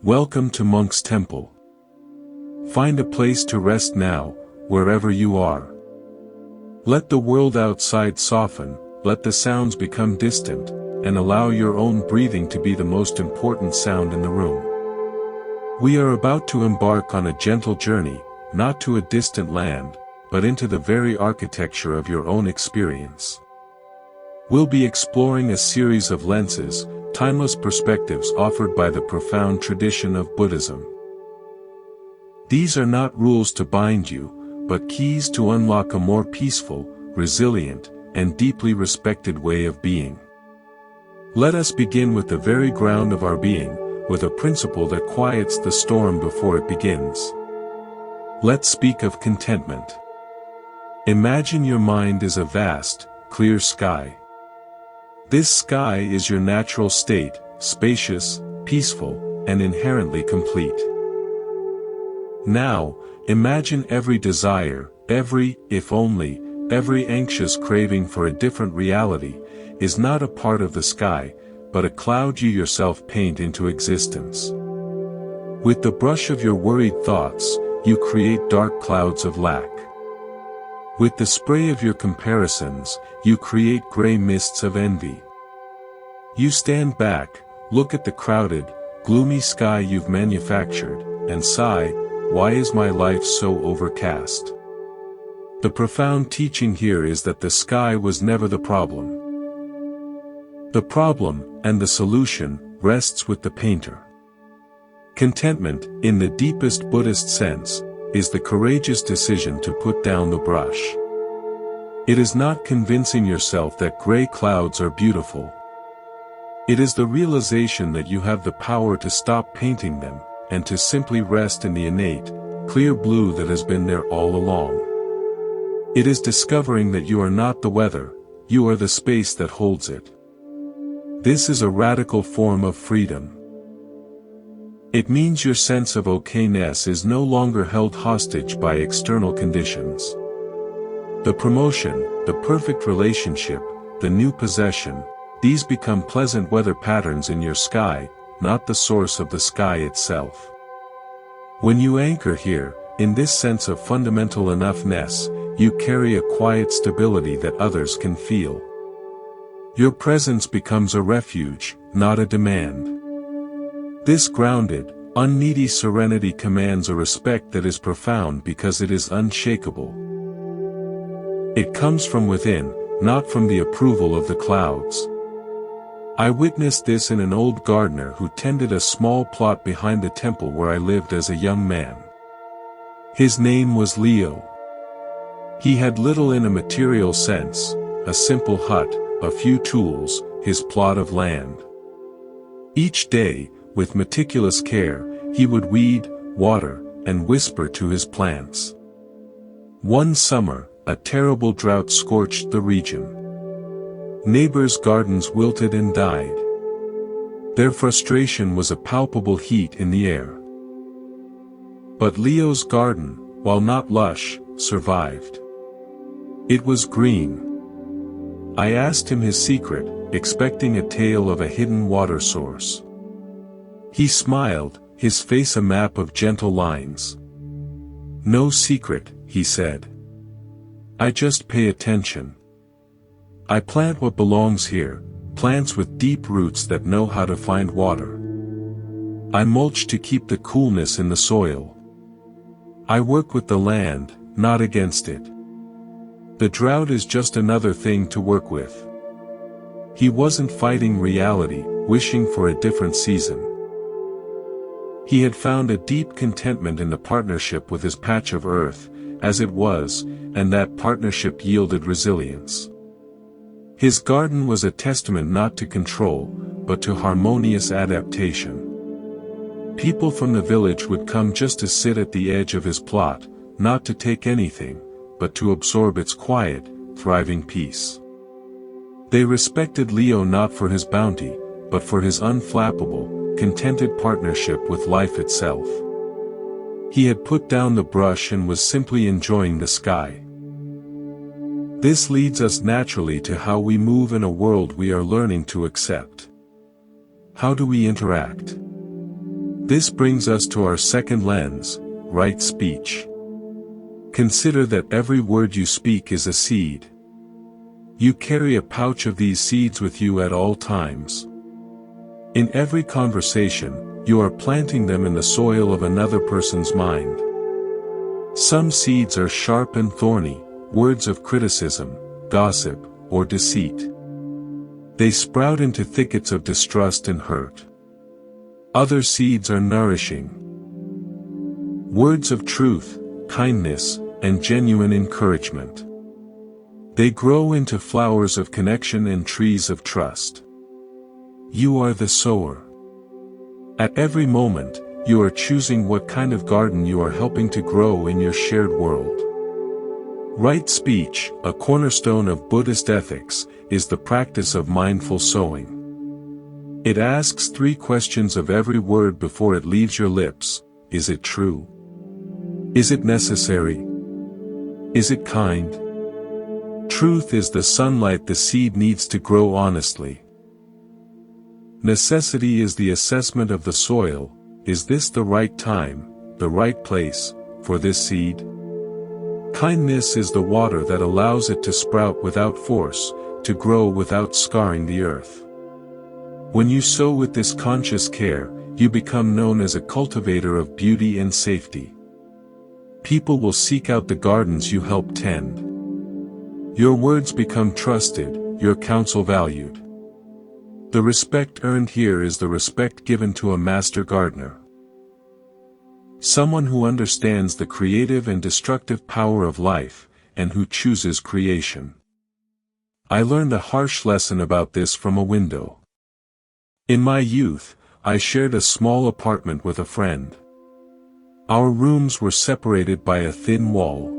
Welcome to Monk's Temple. Find a place to rest now, wherever you are. Let the world outside soften, let the sounds become distant, and allow your own breathing to be the most important sound in the room. We are about to embark on a gentle journey, not to a distant land, but into the very architecture of your own experience. We'll be exploring a series of lenses, timeless perspectives offered by the profound tradition of Buddhism. These are not rules to bind you, but keys to unlock a more peaceful, resilient, and deeply respected way of being. Let us begin with the very ground of our being, with a principle that quiets the storm before it begins. Let's speak of contentment. Imagine your mind is a vast, clear sky. This sky is your natural state, spacious, peaceful, and inherently complete. Now, imagine every desire, every if only, every anxious craving for a different reality, is not a part of the sky, but a cloud you yourself paint into existence. With the brush of your worried thoughts, you create dark clouds of lack. With the spray of your comparisons, you create gray mists of envy. You stand back, look at the crowded, gloomy sky you've manufactured, and sigh, "Why is my life so overcast?" The profound teaching here is that the sky was never the problem. The problem, and the solution, rests with the painter. Contentment, in the deepest Buddhist sense, is the courageous decision to put down the brush. It is not convincing yourself that gray clouds are beautiful. It is the realization that you have the power to stop painting them, and to simply rest in the innate, clear blue that has been there all along. It is discovering that you are not the weather, you are the space that holds it. This is a radical form of freedom. It means your sense of okayness is no longer held hostage by external conditions. The promotion, the perfect relationship, the new possession, these become pleasant weather patterns in your sky, not the source of the sky itself. When you anchor here, in this sense of fundamental enoughness, you carry a quiet stability that others can feel. Your presence becomes a refuge, not a demand. This grounded, unneedy serenity commands a respect that is profound because it is unshakable. It comes from within, not from the approval of the clouds. I witnessed this in an old gardener who tended a small plot behind the temple where I lived as a young man. His name was Leo. He had little in a material sense, a simple hut, a few tools, his plot of land. Each day, with meticulous care, he would weed, water, and whisper to his plants. One summer, a terrible drought scorched the region. Neighbors' gardens wilted and died. Their frustration was a palpable heat in the air. But Leo's garden, while not lush, survived. It was green. I asked him his secret, expecting a tale of a hidden water source. He smiled, his face a map of gentle lines. "No secret," he said. "I just pay attention. I plant what belongs here, plants with deep roots that know how to find water. I mulch to keep the coolness in the soil. I work with the land, not against it. The drought is just another thing to work with." He wasn't fighting reality, wishing for a different season. He had found a deep contentment in the partnership with his patch of earth, as it was, and that partnership yielded resilience. His garden was a testament not to control, but to harmonious adaptation. People from the village would come just to sit at the edge of his plot, not to take anything, but to absorb its quiet, thriving peace. They respected Leo not for his bounty, but for his unflappable, contented partnership with life itself. He had put down the brush and was simply enjoying the sky. This leads us naturally to how we move in a world we are learning to accept. How do we interact? This brings us to our second lens, right speech. Consider that every word you speak is a seed. You carry a pouch of these seeds with you at all times. In every conversation, you are planting them in the soil of another person's mind. Some seeds are sharp and thorny, words of criticism, gossip, or deceit. They sprout into thickets of distrust and hurt. Other seeds are nourishing. Words of truth, kindness, and genuine encouragement. They grow into flowers of connection and trees of trust. You are the sower. At every moment, you are choosing what kind of garden you are helping to grow in your shared world. Right speech, a cornerstone of Buddhist ethics, is the practice of mindful sowing. It asks 3 questions of every word before it leaves your lips. Is it true? Is it necessary? Is it kind? Truth is the sunlight the seed needs to grow honestly. Necessity is the assessment of the soil. Is this the right time, the right place, for this seed? Kindness is the water that allows it to sprout without force, to grow without scarring the earth. When you sow with this conscious care, you become known as a cultivator of beauty and safety. People will seek out the gardens you help tend. Your words become trusted, your counsel valued. The respect earned here is the respect given to a master gardener. Someone who understands the creative and destructive power of life, and who chooses creation. I learned a harsh lesson about this from a window. In my youth, I shared a small apartment with a friend. Our rooms were separated by a thin wall.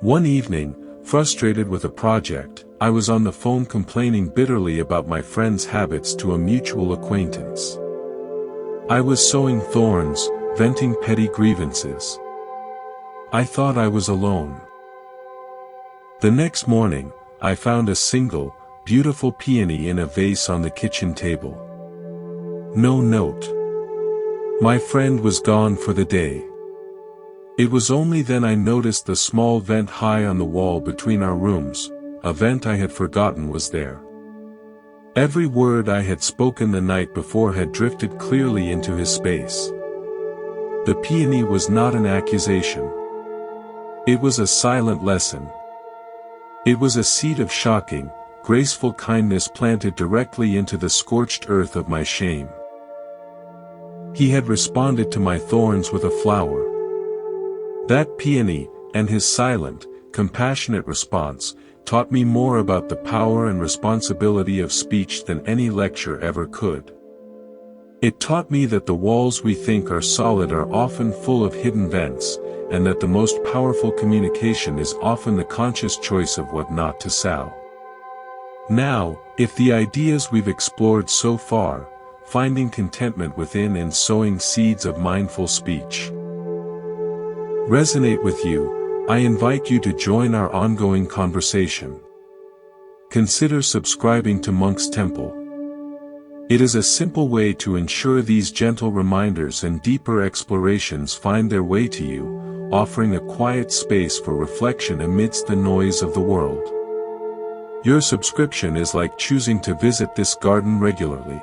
One evening, frustrated with a project, I was on the phone complaining bitterly about my friend's habits to a mutual acquaintance. I was sowing thorns, venting petty grievances. I thought I was alone. The next morning, I found a single, beautiful peony in a vase on the kitchen table. No note. My friend was gone for the day. It was only then I noticed the small vent high on the wall between our rooms, a vent I had forgotten was there. Every word I had spoken the night before had drifted clearly into his space. The peony was not an accusation. It was a silent lesson. It was a seed of shocking, graceful kindness planted directly into the scorched earth of my shame. He had responded to my thorns with a flower. That peony, and his silent, compassionate response, taught me more about the power and responsibility of speech than any lecture ever could. It taught me that the walls we think are solid are often full of hidden vents, and that the most powerful communication is often the conscious choice of what not to sow. Now, if the ideas we've explored so far, finding contentment within and sowing seeds of mindful speech, resonate with you, I invite you to join our ongoing conversation. Consider subscribing to Monk's Temple. It is a simple way to ensure these gentle reminders and deeper explorations find their way to you, offering a quiet space for reflection amidst the noise of the world. Your subscription is like choosing to visit this garden regularly.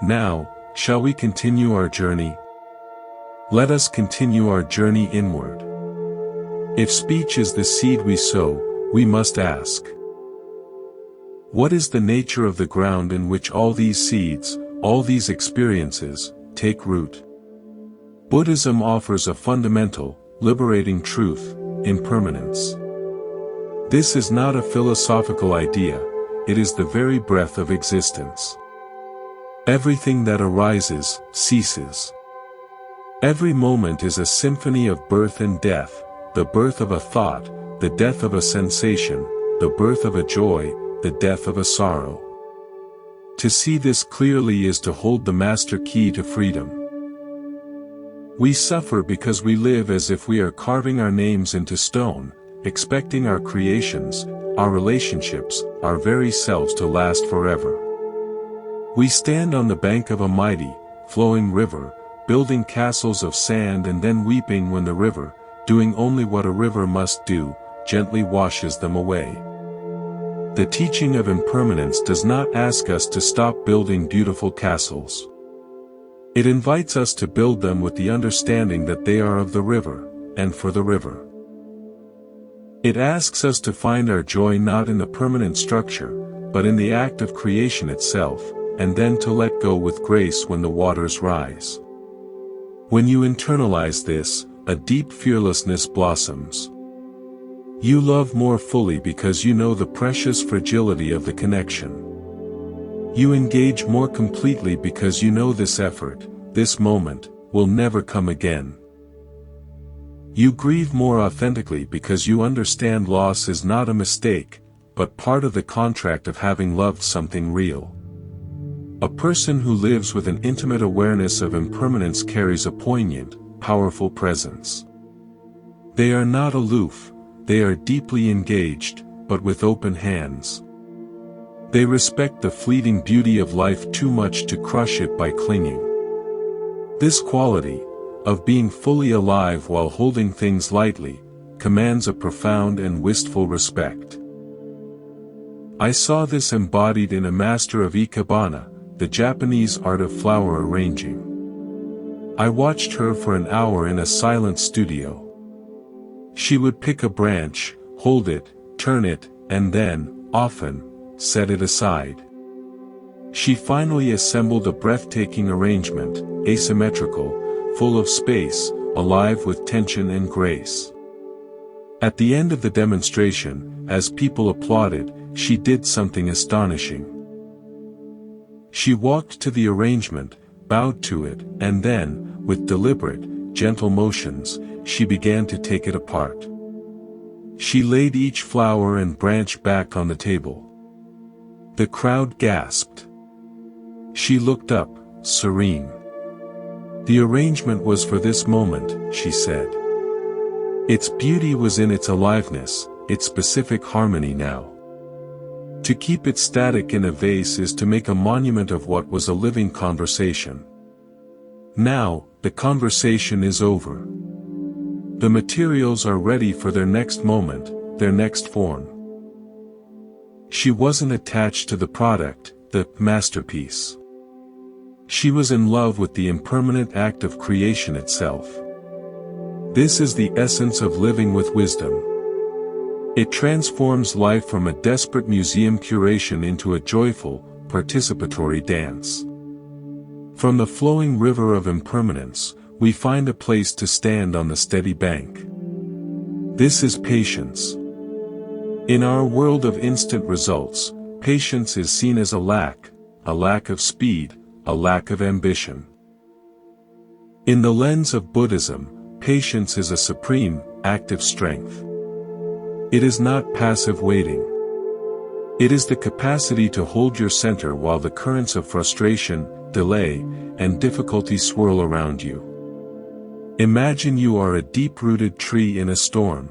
Now, shall we continue our journey? Let us continue our journey inward. If speech is the seed we sow, we must ask, what is the nature of the ground in which all these seeds, all these experiences, take root? Buddhism offers a fundamental, liberating truth: impermanence. This is not a philosophical idea, it is the very breath of existence. Everything that arises, ceases. Every moment is a symphony of birth and death, the birth of a thought, the death of a sensation, the birth of a joy, the death of a sorrow. To see this clearly is to hold the master key to freedom. We suffer because we live as if we are carving our names into stone, expecting our creations, our relationships, our very selves to last forever. We stand on the bank of a mighty, flowing river, building castles of sand and then weeping when the river, doing only what a river must do, gently washes them away. The teaching of impermanence does not ask us to stop building beautiful castles. It invites us to build them with the understanding that they are of the river, and for the river. It asks us to find our joy not in the permanent structure, but in the act of creation itself, and then to let go with grace when the waters rise. When you internalize this, a deep fearlessness blossoms. You love more fully because you know the precious fragility of the connection. You engage more completely because you know this effort, this moment, will never come again. You grieve more authentically because you understand loss is not a mistake, but part of the contract of having loved something real. A person who lives with an intimate awareness of impermanence carries a poignant, powerful presence. They are not aloof, they are deeply engaged, but with open hands. They respect the fleeting beauty of life too much to crush it by clinging. This quality, of being fully alive while holding things lightly, commands a profound and wistful respect. I saw this embodied in a master of ikebana, the Japanese art of flower arranging. I watched her for an hour in a silent studio. She would pick a branch, hold it, turn it, and then, often, set it aside. She finally assembled a breathtaking arrangement, asymmetrical, full of space, alive with tension and grace. At the end of the demonstration, as people applauded, she did something astonishing. She walked to the arrangement, bowed to it, and then, with deliberate, gentle motions, she began to take it apart. She laid each flower and branch back on the table. The crowd gasped. She looked up, serene. The arrangement was for this moment, she said. Its beauty was in its aliveness, its specific harmony now. To keep it static in a vase is to make a monument of what was a living conversation. Now, the conversation is over. The materials are ready for their next moment, their next form. She wasn't attached to the product, the masterpiece. She was in love with the impermanent act of creation itself. This is the essence of living with wisdom. It transforms life from a desperate museum curation into a joyful, participatory dance. From the flowing river of impermanence, we find a place to stand on the steady bank. This is patience. In our world of instant results, patience is seen as a lack of speed, a lack of ambition. In the lens of Buddhism, patience is a supreme, active strength. It is not passive waiting. It is the capacity to hold your center while the currents of frustration, delay, and difficulty swirl around you. Imagine you are a deep-rooted tree in a storm.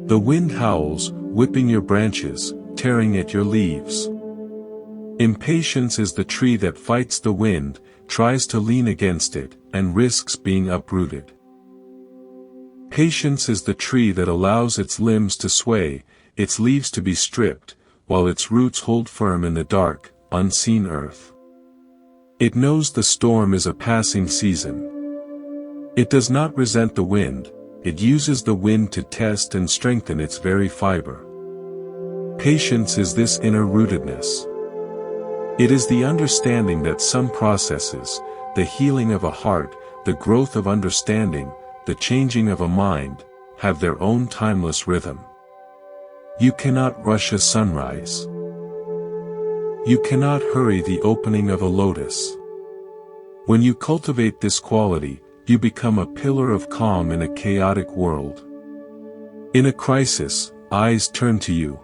The wind howls, whipping your branches, tearing at your leaves. Impatience is the tree that fights the wind, tries to lean against it, and risks being uprooted. Patience is the tree that allows its limbs to sway, its leaves to be stripped, while its roots hold firm in the dark, unseen earth. It knows the storm is a passing season. It does not resent the wind, it uses the wind to test and strengthen its very fiber. Patience is this inner rootedness. It is the understanding that some processes, the healing of a heart, the growth of understanding, the changing of a mind, have their own timeless rhythm. You cannot rush a sunrise. You cannot hurry the opening of a lotus. When you cultivate this quality, you become a pillar of calm in a chaotic world. In a crisis, eyes turn to you.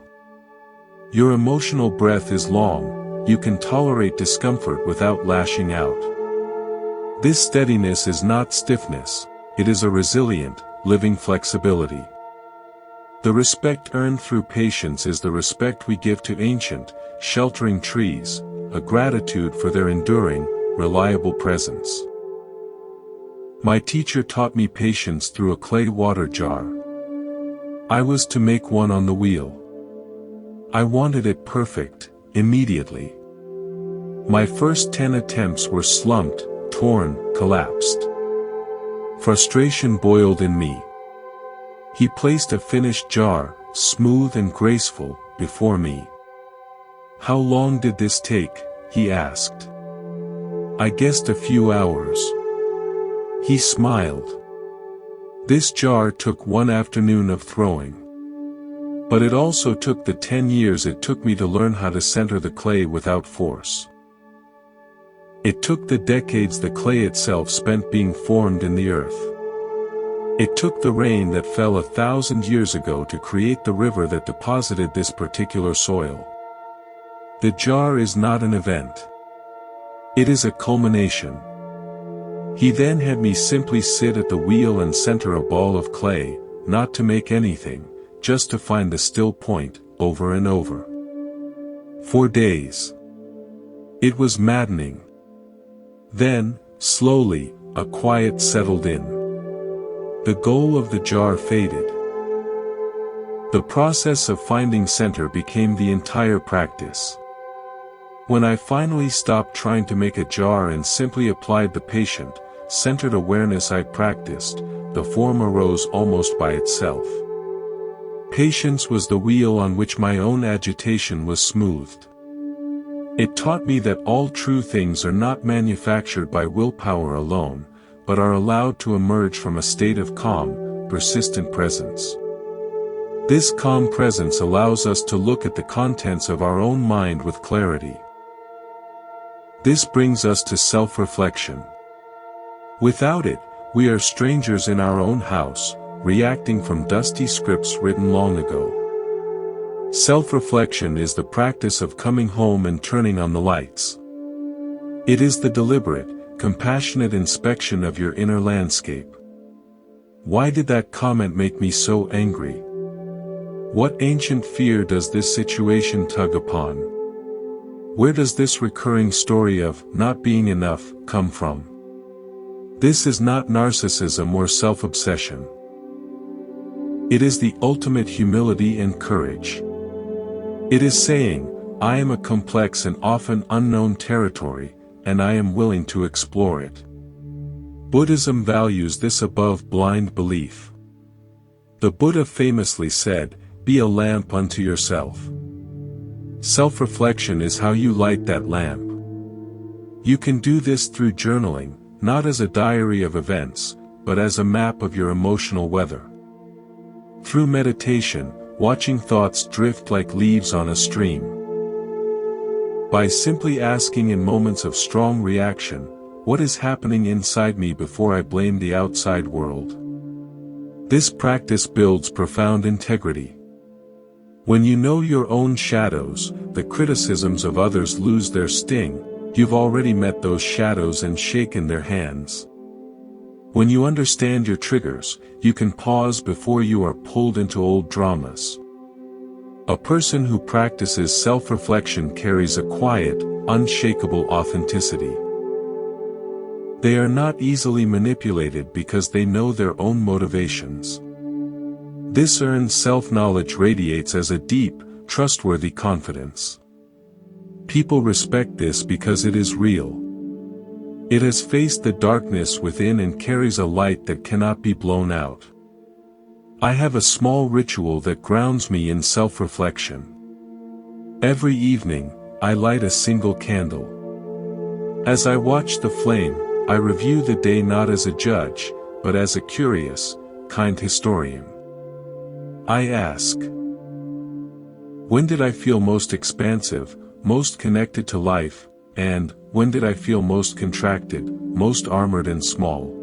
Your emotional breath is long, you can tolerate discomfort without lashing out. This steadiness is not stiffness, it is a resilient, living flexibility. The respect earned through patience is the respect we give to ancient, sheltering trees, a gratitude for their enduring, reliable presence. My teacher taught me patience through a clay water jar. I was to make one on the wheel. I wanted it perfect, immediately. My first 10 attempts were slumped, torn, collapsed. Frustration boiled in me. He placed a finished jar, smooth and graceful, before me. "How long did this take?" he asked. I guessed a few hours. He smiled. This jar took one afternoon of throwing. But it also took the 10 years it took me to learn how to center the clay without force. It took the decades the clay itself spent being formed in the earth. It took the rain that fell 1,000 years ago to create the river that deposited this particular soil. The jar is not an event. It is a culmination. He then had me simply sit at the wheel and center a ball of clay, not to make anything, just to find the still point, over and over. For days. It was maddening. Then, slowly, a quiet settled in. The goal of the jar faded. The process of finding center became the entire practice. When I finally stopped trying to make a jar and simply applied the patient, centered awareness I practiced, the form arose almost by itself. Patience was the wheel on which my own agitation was smoothed. It taught me that all true things are not manufactured by willpower alone, but are allowed to emerge from a state of calm, persistent presence. This calm presence allows us to look at the contents of our own mind with clarity. This brings us to self-reflection. Without it, we are strangers in our own house, reacting from dusty scripts written long ago. Self-reflection is the practice of coming home and turning on the lights. It is the deliberate, compassionate inspection of your inner landscape. Why did that comment make me so angry? What ancient fear does this situation tug upon? Where does this recurring story of not being enough come from? This is not narcissism or self-obsession. It is the ultimate humility and courage. It is saying, I am a complex and often unknown territory, and I am willing to explore it. Buddhism values this above blind belief. The Buddha famously said, "Be a lamp unto yourself." Self-reflection is how you light that lamp. You can do this through journaling, not as a diary of events, but as a map of your emotional weather. Through meditation, watching thoughts drift like leaves on a stream. By simply asking in moments of strong reaction, what is happening inside me before I blame the outside world? This practice builds profound integrity. When you know your own shadows, the criticisms of others lose their sting. You've already met those shadows and shaken their hands. When you understand your triggers, you can pause before you are pulled into old dramas. A person who practices self-reflection carries a quiet, unshakable authenticity. They are not easily manipulated because they know their own motivations. This earned self-knowledge radiates as a deep, trustworthy confidence. People respect this because it is real. It has faced the darkness within and carries a light that cannot be blown out. I have a small ritual that grounds me in self-reflection. Every evening, I light a single candle. As I watch the flame, I review the day not as a judge, but as a curious, kind historian. I ask, when did I feel most expansive, most connected to life, and when did I feel most contracted, most armored and small?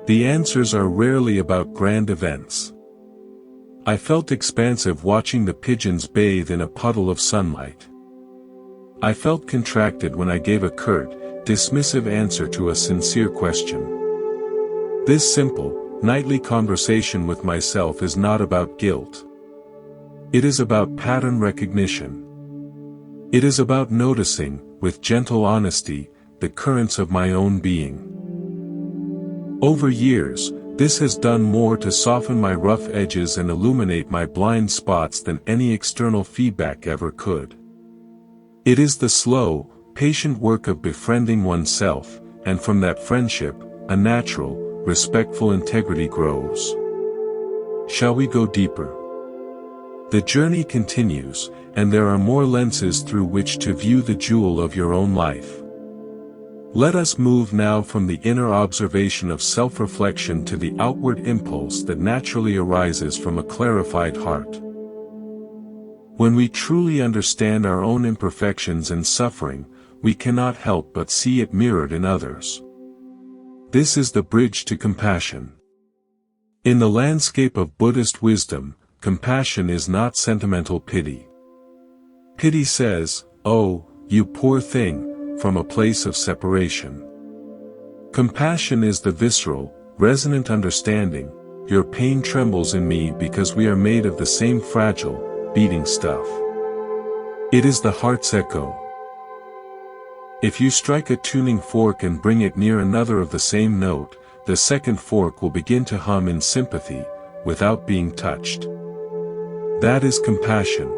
The answers are rarely about grand events. I felt expansive watching the pigeons bathe in a puddle of sunlight. I felt contracted when I gave a curt, dismissive answer to a sincere question. This simple, nightly conversation with myself is not about guilt. It is about pattern recognition. It is about noticing, with gentle honesty, the currents of my own being. Over years, this has done more to soften my rough edges and illuminate my blind spots than any external feedback ever could. It is the slow, patient work of befriending oneself, and from that friendship, a natural, respectful integrity grows. Shall we go deeper? The journey continues, and there are more lenses through which to view the jewel of your own life. Let us move now from the inner observation of self-reflection to the outward impulse that naturally arises from a clarified heart. When we truly understand our own imperfections and suffering, we cannot help but see it mirrored in others. This is the bridge to compassion. In the landscape of Buddhist wisdom, compassion is not sentimental pity. Pity says, "Oh, you poor thing," from a place of separation. Compassion is the visceral, resonant understanding, "Your pain trembles in me because we are made of the same fragile, beating stuff." It is the heart's echo. If you strike a tuning fork and bring it near another of the same note, the second fork will begin to hum in sympathy, without being touched. That is compassion.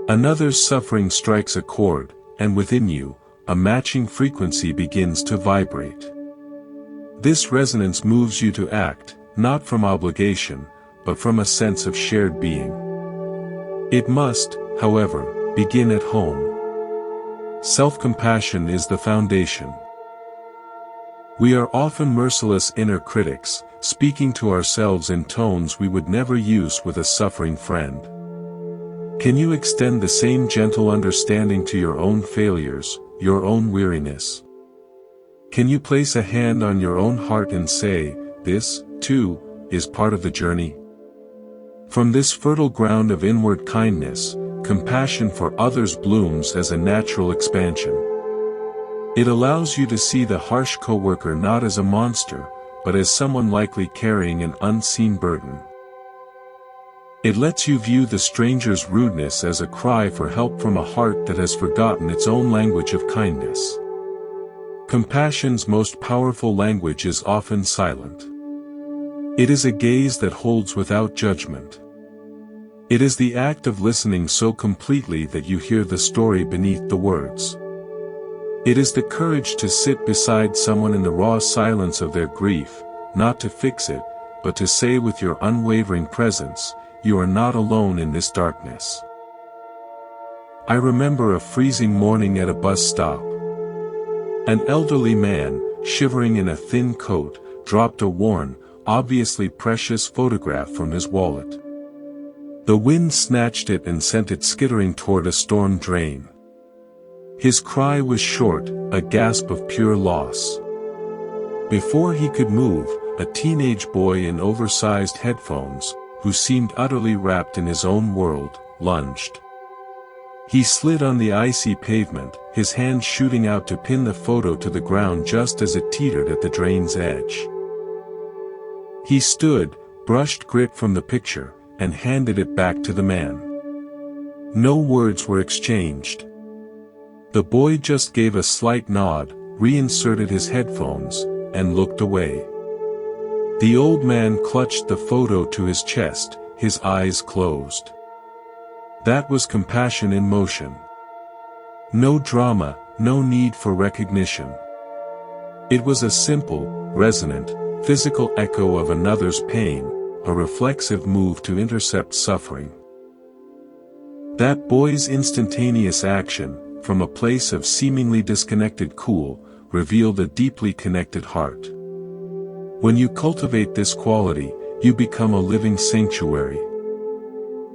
Another's suffering strikes a chord, and within you, a matching frequency begins to vibrate. This resonance moves you to act, not from obligation, but from a sense of shared being. It must, however, begin at home. Self-compassion is the foundation. We are often merciless inner critics, speaking to ourselves in tones we would never use with a suffering friend. Can you extend the same gentle understanding to your own failures, your own weariness? Can you place a hand on your own heart and say, "This, too, is part of the journey"? From this fertile ground of inward kindness, compassion for others blooms as a natural expansion. It allows you to see the harsh coworker not as a monster, but as someone likely carrying an unseen burden. It lets you view the stranger's rudeness as a cry for help from a heart that has forgotten its own language of kindness. Compassion's most powerful language is often silent. It is a gaze that holds without judgment. It is the act of listening so completely that you hear the story beneath the words. It is the courage to sit beside someone in the raw silence of their grief, not to fix it, but to say with your unwavering presence, "You are not alone in this darkness." I remember a freezing morning at a bus stop. An elderly man, shivering in a thin coat, dropped a worn, obviously precious photograph from his wallet. The wind snatched it and sent it skittering toward a storm drain. His cry was short, a gasp of pure loss. Before he could move, a teenage boy in oversized headphones, who seemed utterly wrapped in his own world, lunged. He slid on the icy pavement, his hand shooting out to pin the photo to the ground just as it teetered at the drain's edge. He stood, brushed grit from the picture, and handed it back to the man. No words were exchanged. The boy just gave a slight nod, reinserted his headphones, and looked away. The old man clutched the photo to his chest, his eyes closed. That was compassion in motion. No drama, no need for recognition. It was a simple, resonant, physical echo of another's pain, a reflexive move to intercept suffering. That boy's instantaneous action, from a place of seemingly disconnected cool, revealed a deeply connected heart. When you cultivate this quality, you become a living sanctuary.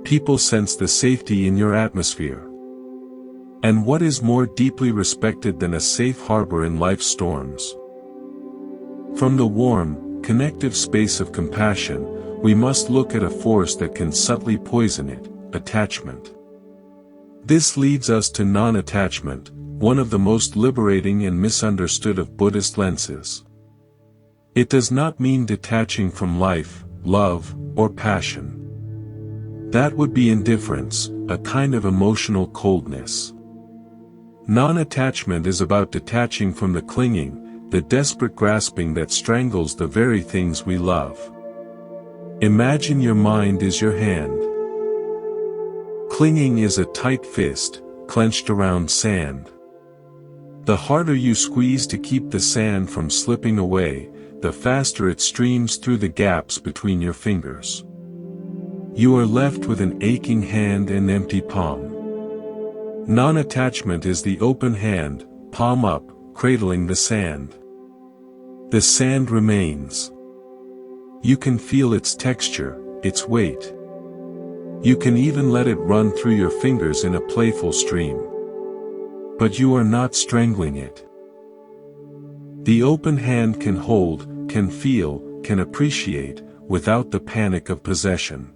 People sense the safety in your atmosphere. And what is more deeply respected than a safe harbor in life's storms? From the warm, connective space of compassion, we must look at a force that can subtly poison it, attachment. This leads us to non-attachment, one of the most liberating and misunderstood of Buddhist lenses. It does not mean detaching from life, love, or passion. That would be indifference, a kind of emotional coldness. Non-attachment is about detaching from the clinging, the desperate grasping that strangles the very things we love. Imagine your mind is your hand. Clinging is a tight fist, clenched around sand. The harder you squeeze to keep the sand from slipping away, the faster it streams through the gaps between your fingers. You are left with an aching hand and empty palm. Non-attachment is the open hand, palm up, cradling the sand. The sand remains. You can feel its texture, its weight. You can even let it run through your fingers in a playful stream. But you are not strangling it. The open hand can hold, can feel, can appreciate, without the panic of possession.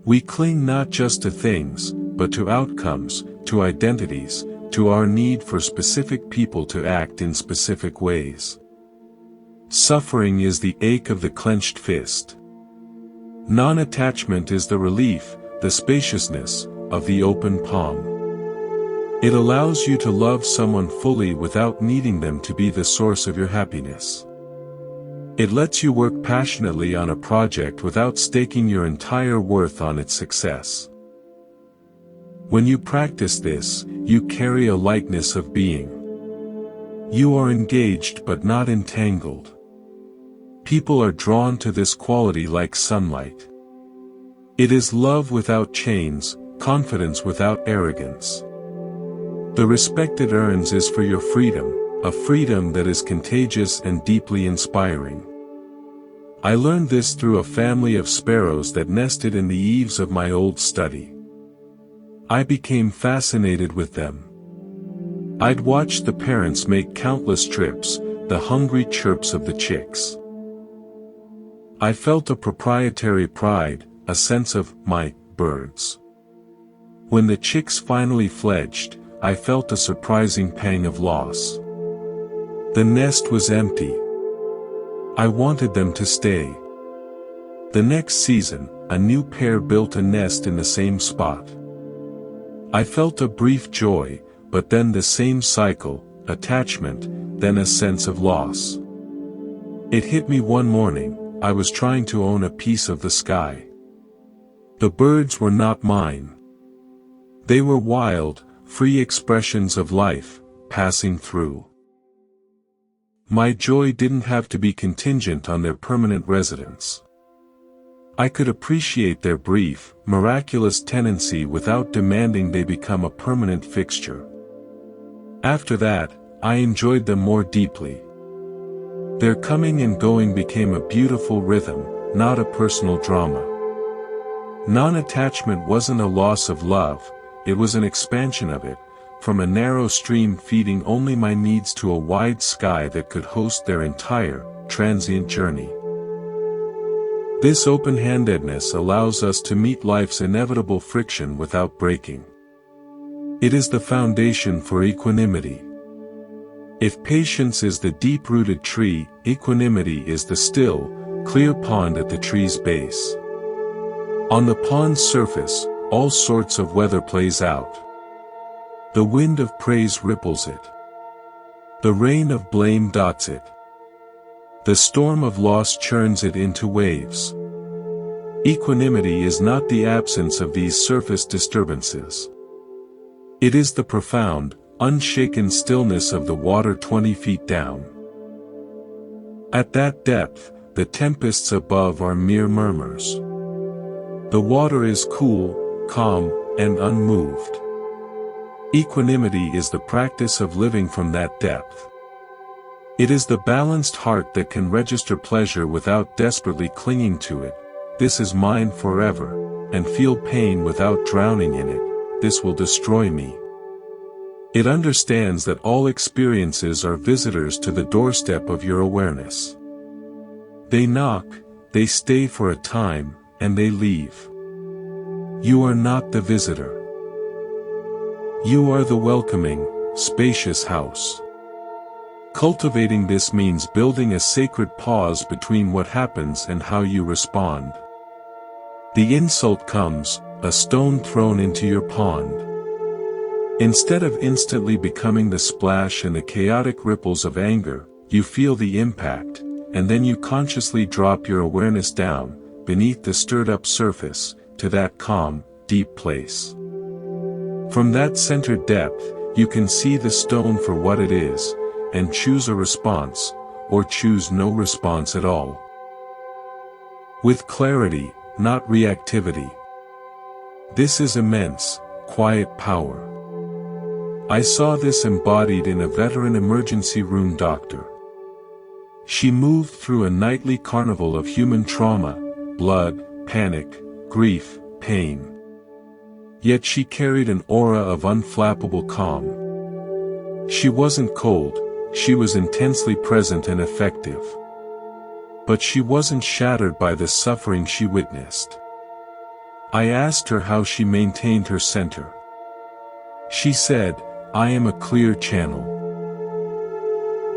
We cling not just to things, but to outcomes, to identities, to our need for specific people to act in specific ways. Suffering is the ache of the clenched fist. Non-attachment is the relief, the spaciousness, of the open palm. It allows you to love someone fully without needing them to be the source of your happiness. It lets you work passionately on a project without staking your entire worth on its success. When you practice this, you carry a lightness of being. You are engaged but not entangled. People are drawn to this quality like sunlight. It is love without chains, confidence without arrogance. The respect it earns is for your freedom, a freedom that is contagious and deeply inspiring. I learned this through a family of sparrows that nested in the eaves of my old study. I became fascinated with them. I'd watch the parents make countless trips, the hungry chirps of the chicks. I felt a proprietary pride, a sense of my birds. When the chicks finally fledged, I felt a surprising pang of loss. The nest was empty. I wanted them to stay. The next season, a new pair built a nest in the same spot. I felt a brief joy, but then the same cycle, attachment, then a sense of loss. It hit me one morning. I was trying to own a piece of the sky. The birds were not mine. They were wild, free expressions of life, passing through. My joy didn't have to be contingent on their permanent residence. I could appreciate their brief, miraculous tenancy without demanding they become a permanent fixture. After that, I enjoyed them more deeply. Their coming and going became a beautiful rhythm, not a personal drama. Non-attachment wasn't a loss of love, it was an expansion of it, from a narrow stream feeding only my needs to a wide sky that could host their entire, transient journey. This open-handedness allows us to meet life's inevitable friction without breaking. It is the foundation for equanimity. If patience is the deep-rooted tree, equanimity is the still, clear pond at the tree's base. On the pond's surface, all sorts of weather plays out. The wind of praise ripples it. The rain of blame dots it. The storm of loss churns it into waves. Equanimity is not the absence of these surface disturbances. It is the profound, unshaken stillness of the water 20 feet down. At that depth, the tempests above are mere murmurs. The water is cool, calm, and unmoved. Equanimity is the practice of living from that depth. It is the balanced heart that can register pleasure without desperately clinging to it. This is mine forever, and feel pain without drowning in it. This will destroy me. It understands that all experiences are visitors to the doorstep of your awareness. They knock, they stay for a time, and they leave. You are not the visitor. You are the welcoming, spacious house. Cultivating this means building a sacred pause between what happens and how you respond. The insult comes, a stone thrown into your pond. Instead of instantly becoming the splash and the chaotic ripples of anger, you feel the impact, and then you consciously drop your awareness down, beneath the stirred-up surface, to that calm, deep place. From that centered depth, you can see the stone for what it is, and choose a response, or choose no response at all. With clarity, not reactivity. This is immense, quiet power. I saw this embodied in a veteran emergency room doctor. She moved through a nightly carnival of human trauma, blood, panic, grief, pain. Yet she carried an aura of unflappable calm. She wasn't cold, she was intensely present and effective. But she wasn't shattered by the suffering she witnessed. I asked her how she maintained her center. She said, "I am a clear channel.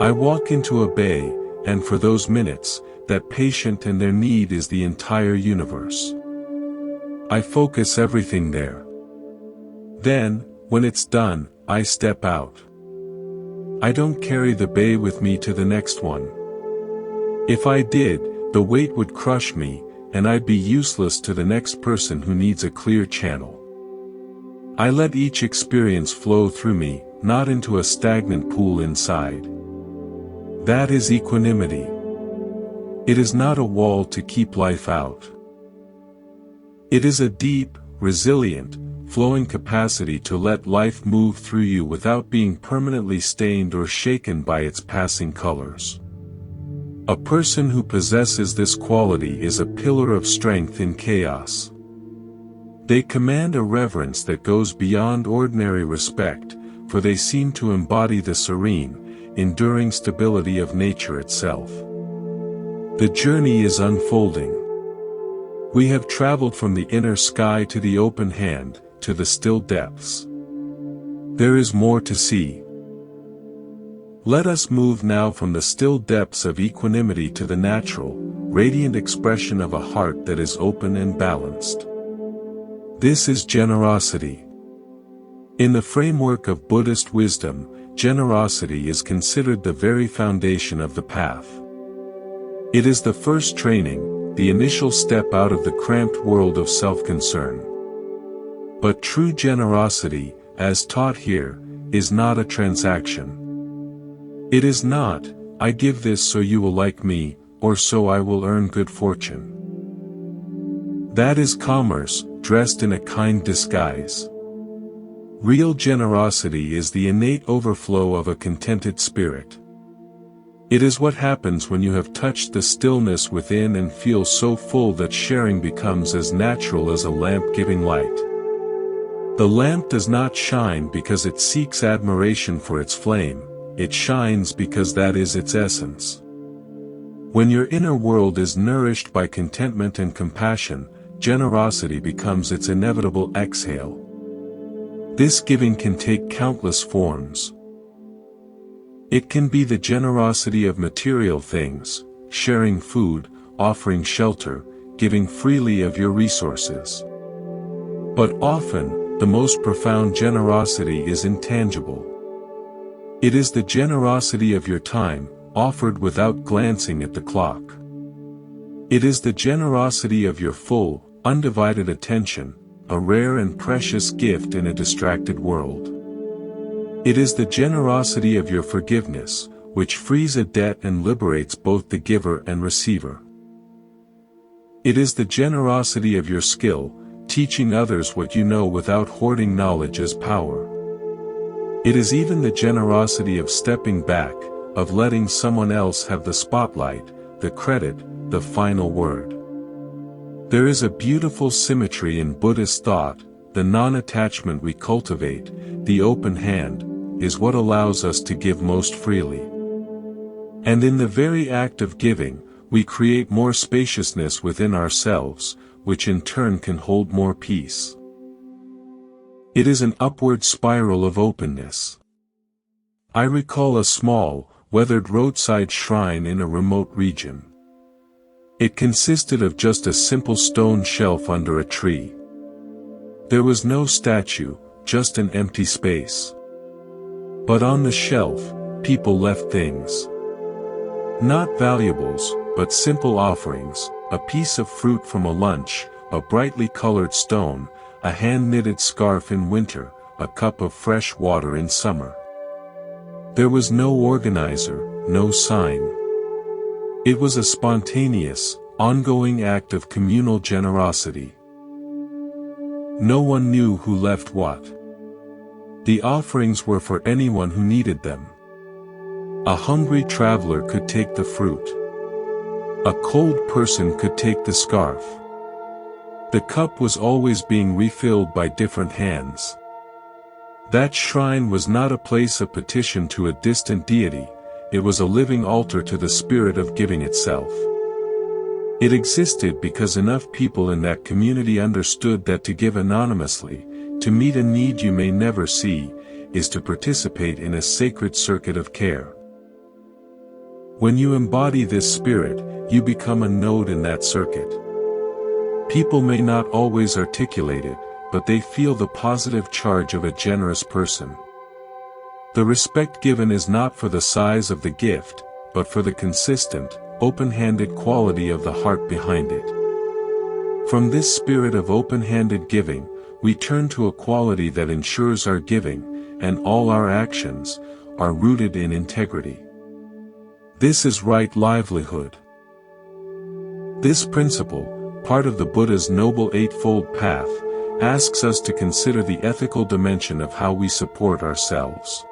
I walk into a bay, and for those minutes, that patient and their need is the entire universe. I focus everything there. Then, when it's done, I step out. I don't carry the bay with me to the next one. If I did, the weight would crush me, and I'd be useless to the next person who needs a clear channel. I let each experience flow through me, not into a stagnant pool inside. That is equanimity. It is not a wall to keep life out. It is a deep, resilient, flowing capacity to let life move through you without being permanently stained or shaken by its passing colors. A person who possesses this quality is a pillar of strength in chaos. They command a reverence that goes beyond ordinary respect, for they seem to embody the serene, enduring stability of nature itself. The journey is unfolding. We have traveled from the inner sky to the open hand, to the still depths. There is more to see. Let us move now from the still depths of equanimity to the natural, radiant expression of a heart that is open and balanced. This is generosity. In the framework of Buddhist wisdom, generosity is considered the very foundation of the path. It is the first training, the initial step out of the cramped world of self-concern. But true generosity, as taught here, is not a transaction. It is not, "I give this so you will like me, or so I will earn good fortune." That is commerce, dressed in a kind disguise. Real generosity is the innate overflow of a contented spirit. It is what happens when you have touched the stillness within and feel so full that sharing becomes as natural as a lamp giving light. The lamp does not shine because it seeks admiration for its flame, it shines because that is its essence. When your inner world is nourished by contentment and compassion, generosity becomes its inevitable exhale. This giving can take countless forms. It can be the generosity of material things, sharing food, offering shelter, giving freely of your resources. But often, the most profound generosity is intangible. It is the generosity of your time, offered without glancing at the clock. It is the generosity of your full, undivided attention, a rare and precious gift in a distracted world. It is the generosity of your forgiveness, which frees a debt and liberates both the giver and receiver. It is the generosity of your skill, teaching others what you know without hoarding knowledge as power. It is even the generosity of stepping back, of letting someone else have the spotlight, the credit, the final word. There is a beautiful symmetry in Buddhist thought. The non-attachment we cultivate, the open hand, is what allows us to give most freely. And in the very act of giving, we create more spaciousness within ourselves, which in turn can hold more peace. It is an upward spiral of openness. I recall a small, weathered roadside shrine in a remote region. It consisted of just a simple stone shelf under a tree. There was no statue, just an empty space. But on the shelf, people left things. Not valuables, but simple offerings, a piece of fruit from a lunch, a brightly colored stone, a hand-knitted scarf in winter, a cup of fresh water in summer. There was no organizer, no sign. It was a spontaneous, ongoing act of communal generosity. No one knew who left what. The offerings were for anyone who needed them. A hungry traveler could take the fruit. A cold person could take the scarf. The cup was always being refilled by different hands. That shrine was not a place of petition to a distant deity, it was a living altar to the spirit of giving itself. It existed because enough people in that community understood that to give anonymously, to meet a need you may never see, is to participate in a sacred circuit of care. When you embody this spirit, you become a node in that circuit. People may not always articulate it, but they feel the positive charge of a generous person. The respect given is not for the size of the gift, but for the consistent, open-handed quality of the heart behind it. From this spirit of open-handed giving, we turn to a quality that ensures our giving, and all our actions, are rooted in integrity. This is right livelihood. This principle, part of the Buddha's Noble Eightfold Path, asks us to consider the ethical dimension of how we support ourselves.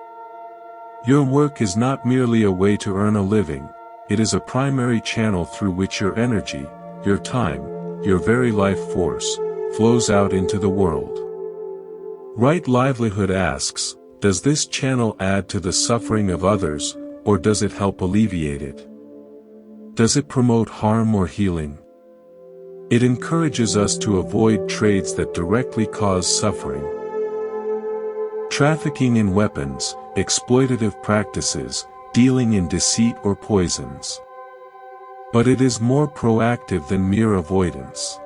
Your work is not merely a way to earn a living, it is a primary channel through which your energy, your time, your very life force, flows out into the world. Right livelihood asks, does this channel add to the suffering of others, or does it help alleviate it? Does it promote harm or healing? It encourages us to avoid trades that directly cause suffering. Trafficking in weapons, exploitative practices, dealing in deceit or poisons. But it is more proactive than mere avoidance.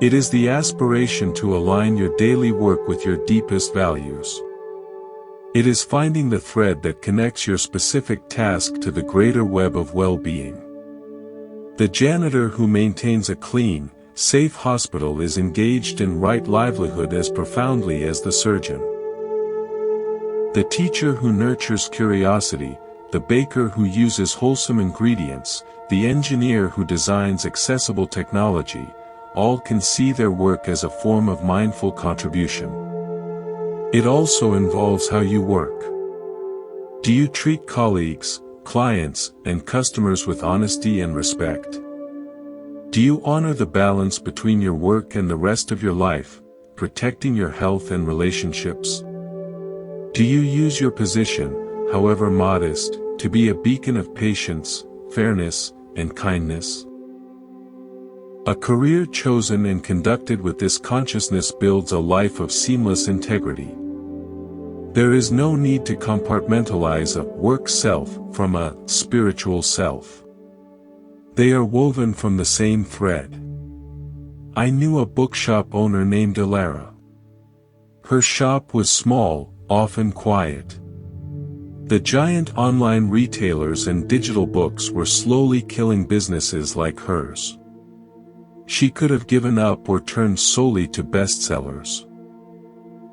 It is the aspiration to align your daily work with your deepest values. It is finding the thread that connects your specific task to the greater web of well-being. The janitor who maintains a clean, safe hospital is engaged in right livelihood as profoundly as the surgeon. The teacher who nurtures curiosity, the baker who uses wholesome ingredients, the engineer who designs accessible technology, all can see their work as a form of mindful contribution. It also involves how you work. Do you treat colleagues, clients, and customers with honesty and respect? Do you honor the balance between your work and the rest of your life, protecting your health and relationships? Do you use your position, however modest, to be a beacon of patience, fairness, and kindness? A career chosen and conducted with this consciousness builds a life of seamless integrity. There is no need to compartmentalize a work self from a spiritual self. They are woven from the same thread. I knew a bookshop owner named Ilara. Her shop was small, often quiet. The giant online retailers and digital books were slowly killing businesses like hers. She could have given up or turned solely to bestsellers.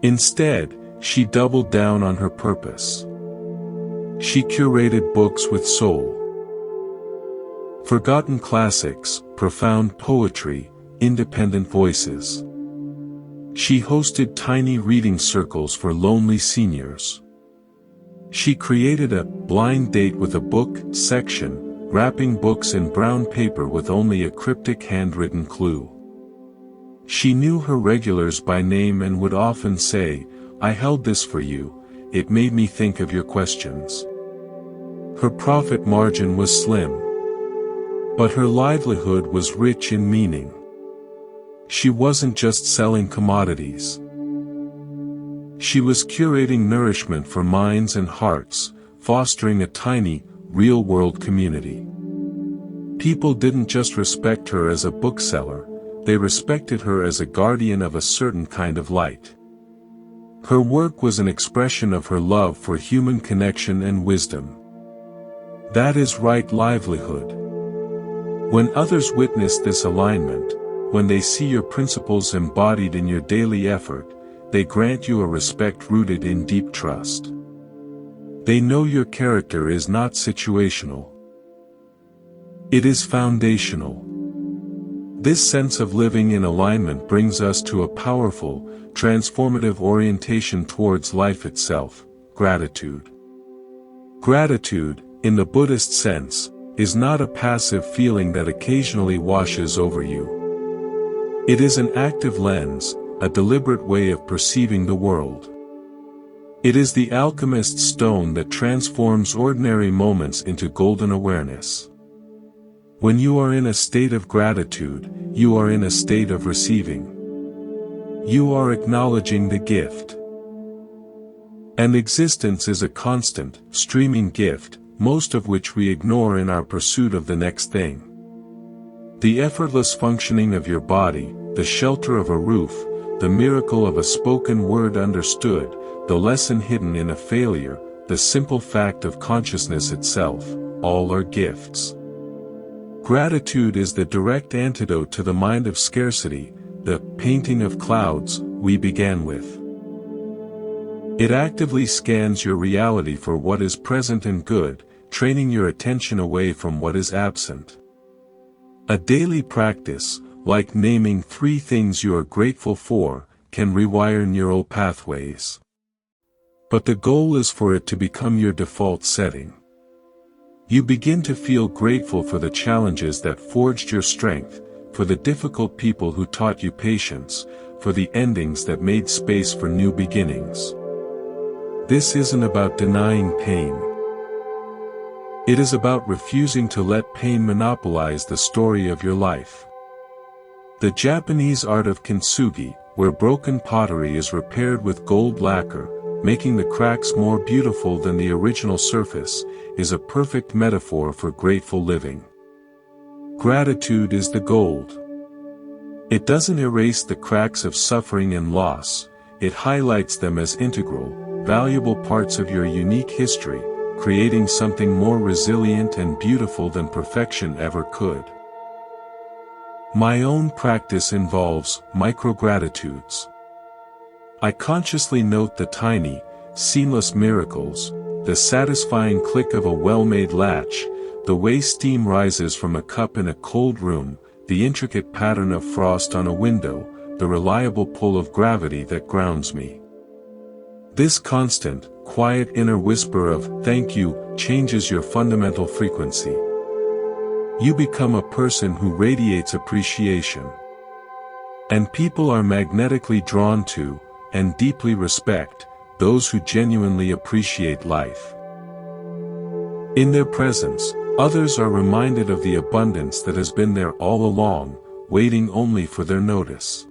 Instead, she doubled down on her purpose. She curated books with soul. Forgotten classics, profound poetry, independent voices. She hosted tiny reading circles for lonely seniors. She created a blind date with a book section, wrapping books in brown paper with only a cryptic handwritten clue. She knew her regulars by name and would often say, "I held this for you, it made me think of your questions." Her profit margin was slim. But her livelihood was rich in meaning. She wasn't just selling commodities. She was curating nourishment for minds and hearts, fostering a tiny, real-world community. People didn't just respect her as a bookseller, they respected her as a guardian of a certain kind of light. Her work was an expression of her love for human connection and wisdom. That is right livelihood. When others witness this alignment, when they see your principles embodied in your daily effort, they grant you a respect rooted in deep trust. They know your character is not situational. It is foundational. This sense of living in alignment brings us to a powerful, transformative orientation towards life itself, gratitude. Gratitude, in the Buddhist sense, is not a passive feeling that occasionally washes over you. It is an active lens, a deliberate way of perceiving the world. It is the alchemist's stone that transforms ordinary moments into golden awareness. When you are in a state of gratitude, you are in a state of receiving. You are acknowledging the gift. And existence is a constant, streaming gift, most of which we ignore in our pursuit of the next thing. The effortless functioning of your body, the shelter of a roof, the miracle of a spoken word understood, the lesson hidden in a failure, the simple fact of consciousness itself, all are gifts. Gratitude is the direct antidote to the mind of scarcity, the painting of clouds we began with. It actively scans your reality for what is present and good, training your attention away from what is absent. A daily practice, like naming 3 things you are grateful for, can rewire neural pathways. But the goal is for it to become your default setting. You begin to feel grateful for the challenges that forged your strength, for the difficult people who taught you patience, for the endings that made space for new beginnings. This isn't about denying pain. It is about refusing to let pain monopolize the story of your life. The Japanese art of kintsugi, where broken pottery is repaired with gold lacquer, making the cracks more beautiful than the original surface, is a perfect metaphor for grateful living. Gratitude is the gold. It doesn't erase the cracks of suffering and loss, it highlights them as integral, valuable parts of your unique history, creating something more resilient and beautiful than perfection ever could. My own practice involves micro-gratitudes. I consciously note the tiny, seamless miracles, the satisfying click of a well-made latch, the way steam rises from a cup in a cold room, the intricate pattern of frost on a window, the reliable pull of gravity that grounds me. This constant, quiet inner whisper of "thank you" changes your fundamental frequency. You become a person who radiates appreciation. And people are magnetically drawn to, and deeply respect, those who genuinely appreciate life. In their presence, others are reminded of the abundance that has been there all along, waiting only for their notice.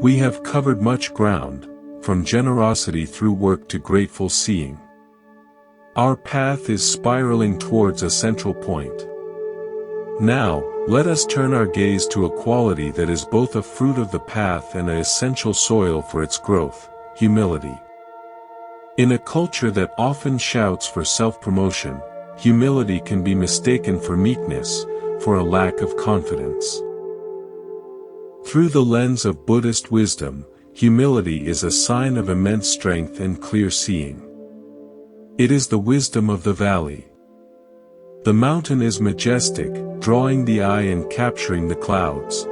We have covered much ground, from generosity through work to grateful seeing. Our path is spiraling towards a central point. Now, let us turn our gaze to a quality that is both a fruit of the path and an essential soil for its growth: humility. In a culture that often shouts for self-promotion, humility can be mistaken for meekness, for a lack of confidence. Through the lens of Buddhist wisdom, humility is a sign of immense strength and clear seeing. It is the wisdom of the valley. The mountain is majestic, drawing the eye and capturing the clouds.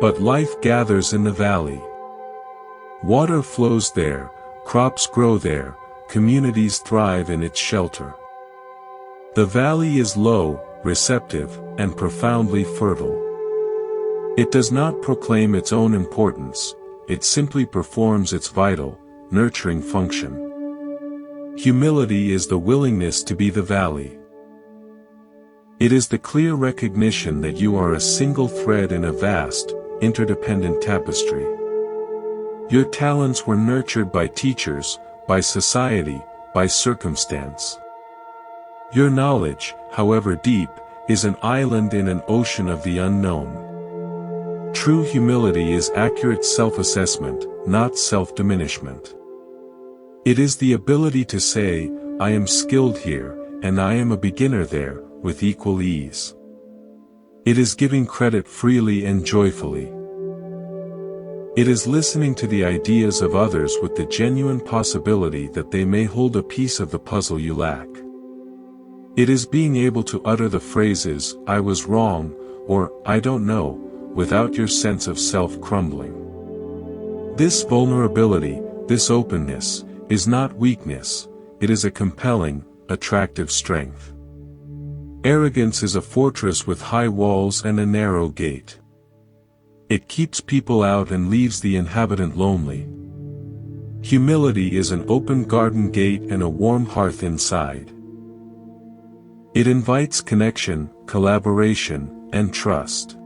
But life gathers in the valley. Water flows there, crops grow there, communities thrive in its shelter. The valley is low, receptive, and profoundly fertile. It does not proclaim its own importance, it simply performs its vital, nurturing function. Humility is the willingness to be the valley. It is the clear recognition that you are a single thread in a vast, interdependent tapestry. Your talents were nurtured by teachers, by society, by circumstance. Your knowledge, however deep, is an island in an ocean of the unknown. True humility is accurate self-assessment, not self-diminishment. It is the ability to say, I am skilled here, and I am a beginner there, with equal ease. It is giving credit freely and joyfully. It is listening to the ideas of others with the genuine possibility that they may hold a piece of the puzzle you lack. It is being able to utter the phrases, I was wrong, or, I don't know, without your sense of self crumbling. This vulnerability, this openness, is not weakness, it is a compelling, attractive strength. Arrogance is a fortress with high walls and a narrow gate. It keeps people out and leaves the inhabitant lonely. Humility is an open garden gate and a warm hearth inside. It invites connection, collaboration, and trust.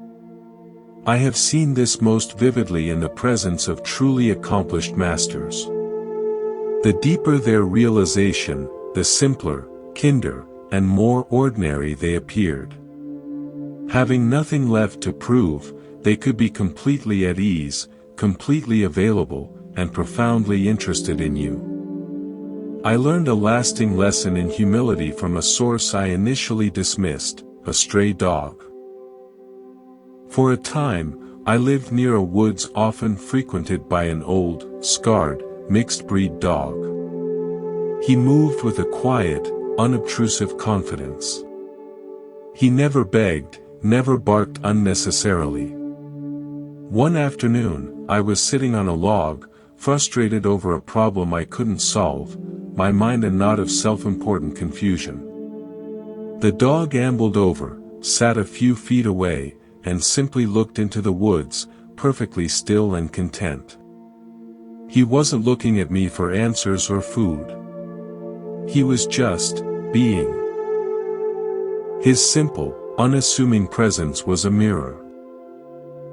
I have seen this most vividly in the presence of truly accomplished masters. The deeper their realization, the simpler, kinder, and more ordinary they appeared. Having nothing left to prove, they could be completely at ease, completely available, and profoundly interested in you. I learned a lasting lesson in humility from a source I initially dismissed, a stray dog. For a time, I lived near a woods often frequented by an old, scarred, mixed-breed dog. He moved with a quiet, unobtrusive confidence. He never begged, never barked unnecessarily. One afternoon, I was sitting on a log, frustrated over a problem I couldn't solve, my mind a knot of self-important confusion. The dog ambled over, sat a few feet away, and simply looked into the woods, perfectly still and content. He wasn't looking at me for answers or food. He was just being. His simple, unassuming presence was a mirror.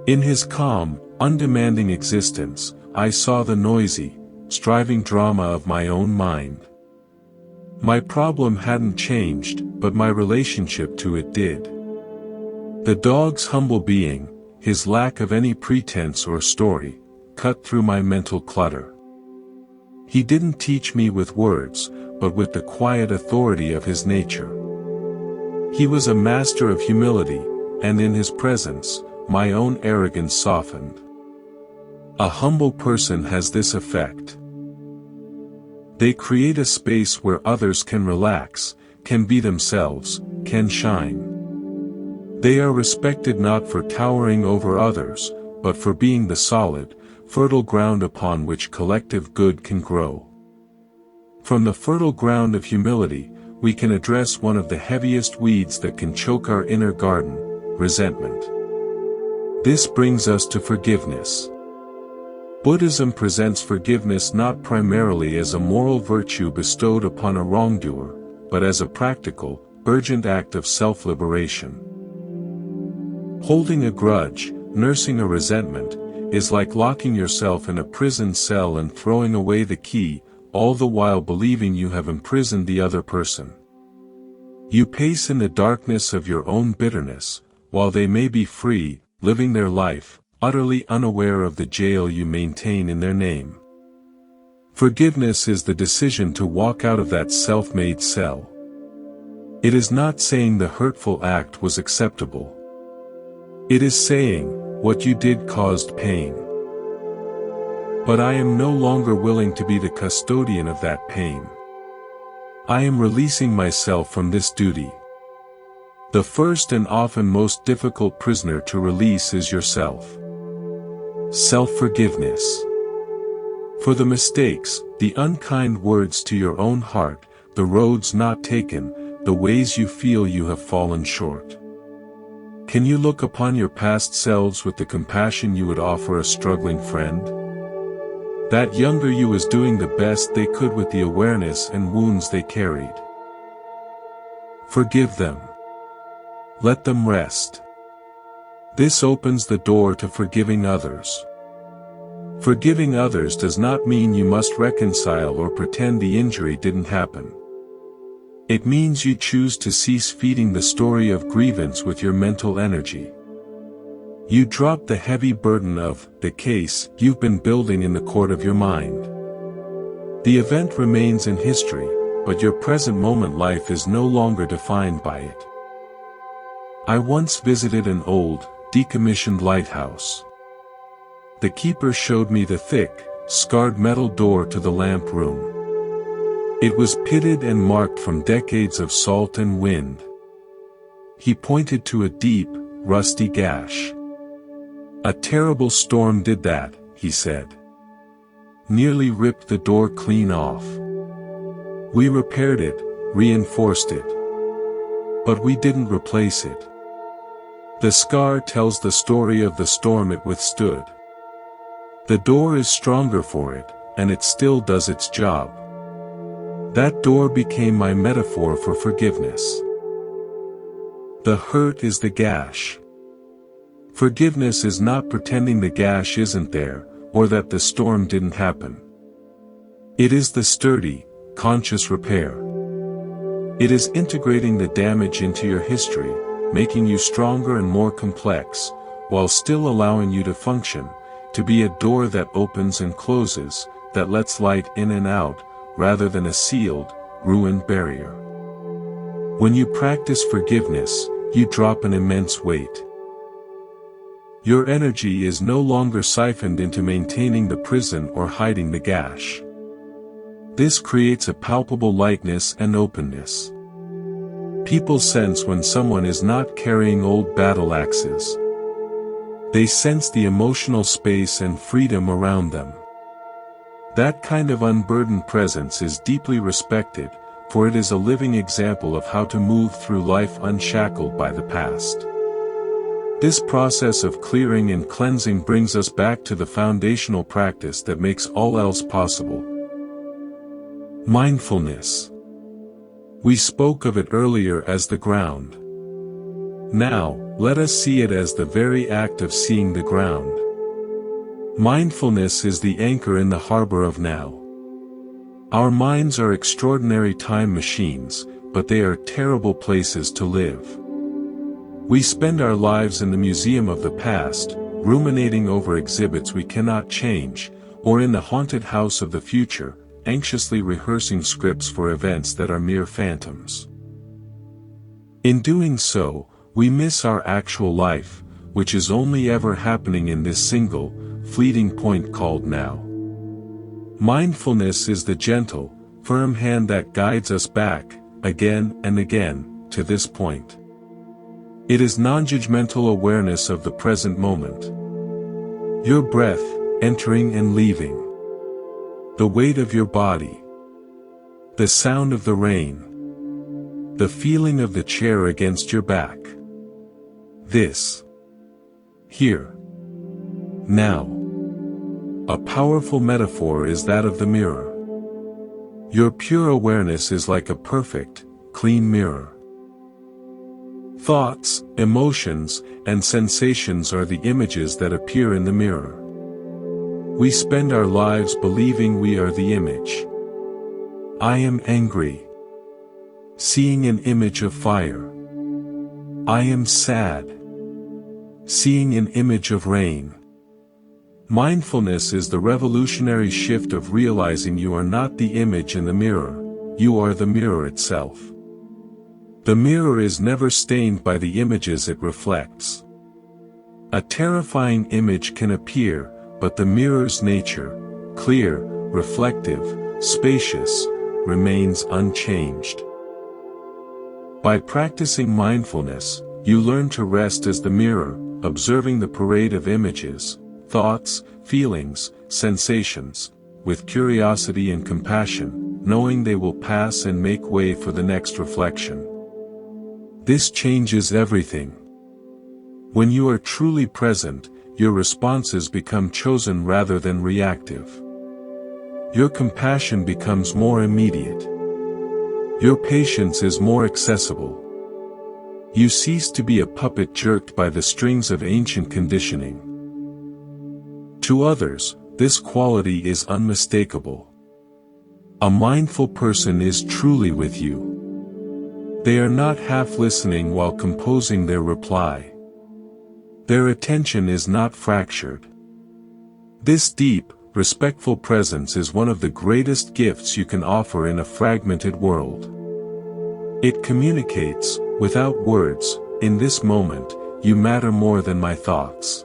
In his calm, undemanding existence, I saw the noisy, striving drama of my own mind. My problem hadn't changed, but my relationship to it did. The dog's humble being, his lack of any pretense or story, cut through my mental clutter. He didn't teach me with words, but with the quiet authority of his nature. He was a master of humility, and in his presence, my own arrogance softened. A humble person has this effect. They create a space where others can relax, can be themselves, can shine. They are respected not for towering over others, but for being the solid, fertile ground upon which collective good can grow. From the fertile ground of humility, we can address one of the heaviest weeds that can choke our inner garden, resentment. This brings us to forgiveness. Buddhism presents forgiveness not primarily as a moral virtue bestowed upon a wrongdoer, but as a practical, urgent act of self-liberation. Holding a grudge, nursing a resentment, is like locking yourself in a prison cell and throwing away the key, all the while believing you have imprisoned the other person. You pace in the darkness of your own bitterness, while they may be free, living their life, utterly unaware of the jail you maintain in their name. Forgiveness is the decision to walk out of that self-made cell. It is not saying the hurtful act was acceptable. It is saying, what you did caused pain. But I am no longer willing to be the custodian of that pain. I am releasing myself from this duty. The first and often most difficult prisoner to release is yourself. Self-forgiveness. For the mistakes, the unkind words to your own heart, the roads not taken, the ways you feel you have fallen short. Can you look upon your past selves with the compassion you would offer a struggling friend? That younger you was doing the best they could with the awareness and wounds they carried. Forgive them. Let them rest. This opens the door to forgiving others. Forgiving others does not mean you must reconcile or pretend the injury didn't happen. It means you choose to cease feeding the story of grievance with your mental energy. You drop the heavy burden of the case you've been building in the court of your mind. The event remains in history, but your present moment life is no longer defined by it. I once visited an old, decommissioned lighthouse. The keeper showed me the thick, scarred metal door to the lamp room. It was pitted and marked from decades of salt and wind. He pointed to a deep, rusty gash. "A terrible storm did that," he said. "Nearly ripped the door clean off. We repaired it, reinforced it. But we didn't replace it. The scar tells the story of the storm it withstood. The door is stronger for it, and it still does its job." That door became my metaphor for forgiveness. The hurt is the gash. Forgiveness is not pretending the gash isn't there, or that the storm didn't happen. It is the sturdy, conscious repair. It is integrating the damage into your history, making you stronger and more complex, while still allowing you to function, to be a door that opens and closes, that lets light in and out, rather than a sealed, ruined barrier. When you practice forgiveness, you drop an immense weight. Your energy is no longer siphoned into maintaining the prison or hiding the gash. This creates a palpable lightness and openness. People sense when someone is not carrying old battle axes. They sense the emotional space and freedom around them. That kind of unburdened presence is deeply respected, for it is a living example of how to move through life unshackled by the past. This process of clearing and cleansing brings us back to the foundational practice that makes all else possible. Mindfulness. We spoke of it earlier as the ground. Now, let us see it as the very act of seeing the ground. Mindfulness is the anchor in the harbor of now. Our minds are extraordinary time machines, but they are terrible places to live. We spend our lives in the museum of the past, ruminating over exhibits we cannot change, or in the haunted house of the future, anxiously rehearsing scripts for events that are mere phantoms. In doing so, we miss our actual life, which is only ever happening in this single, fleeting point called now. Mindfulness is the gentle, firm hand that guides us back, again and again, to this point. It is non-judgmental awareness of the present moment. Your breath, entering and leaving. The weight of your body. The sound of the rain. The feeling of the chair against your back. This. Here. Now. A powerful metaphor is that of the mirror. Your pure awareness is like a perfect, clean mirror. Thoughts, emotions, and sensations are the images that appear in the mirror. We spend our lives believing we are the image. I am angry. Seeing an image of fire. I am sad. Seeing an image of rain. Mindfulness is the revolutionary shift of realizing you are not the image in the mirror, you are the mirror itself. The mirror is never stained by the images it reflects. A terrifying image can appear, but the mirror's nature, clear, reflective, spacious, remains unchanged. By practicing mindfulness, you learn to rest as the mirror, observing the parade of images, thoughts, feelings, sensations, with curiosity and compassion, knowing they will pass and make way for the next reflection. This changes everything. When you are truly present, your responses become chosen rather than reactive. Your compassion becomes more immediate. Your patience is more accessible. You cease to be a puppet jerked by the strings of ancient conditioning. To others, this quality is unmistakable. A mindful person is truly with you. They are not half listening while composing their reply. Their attention is not fractured. This deep, respectful presence is one of the greatest gifts you can offer in a fragmented world. It communicates, without words, in this moment, you matter more than my thoughts.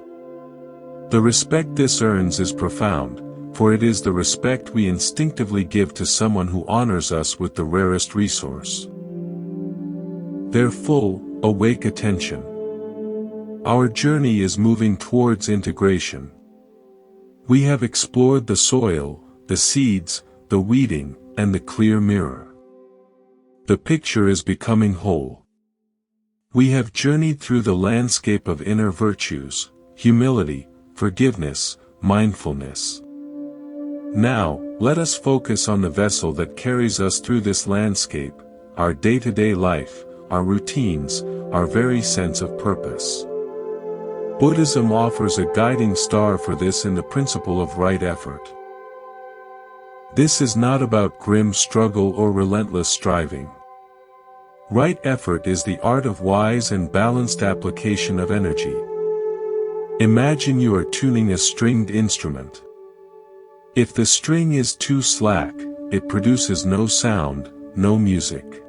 The respect this earns is profound, for it is the respect we instinctively give to someone who honors us with the rarest resource: their full, awake attention. Our journey is moving towards integration. We have explored the soil, the seeds, the weeding, and the clear mirror. The picture is becoming whole. We have journeyed through the landscape of inner virtues, humility, forgiveness, mindfulness. Now, let us focus on the vessel that carries us through this landscape, our day-to-day life, our routines, our very sense of purpose. Buddhism offers a guiding star for this in the principle of right effort. This is not about grim struggle or relentless striving. Right effort is the art of wise and balanced application of energy. Imagine you are tuning a stringed instrument. If the string is too slack, it produces no sound, no music.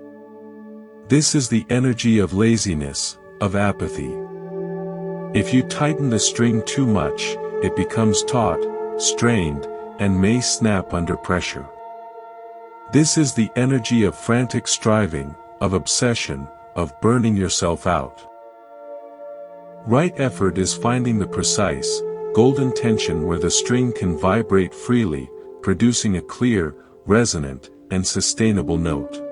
This is the energy of laziness, of apathy. If you tighten the string too much, it becomes taut, strained, and may snap under pressure. This is the energy of frantic striving, of obsession, of burning yourself out. Right effort is finding the precise, golden tension where the string can vibrate freely, producing a clear, resonant, and sustainable note.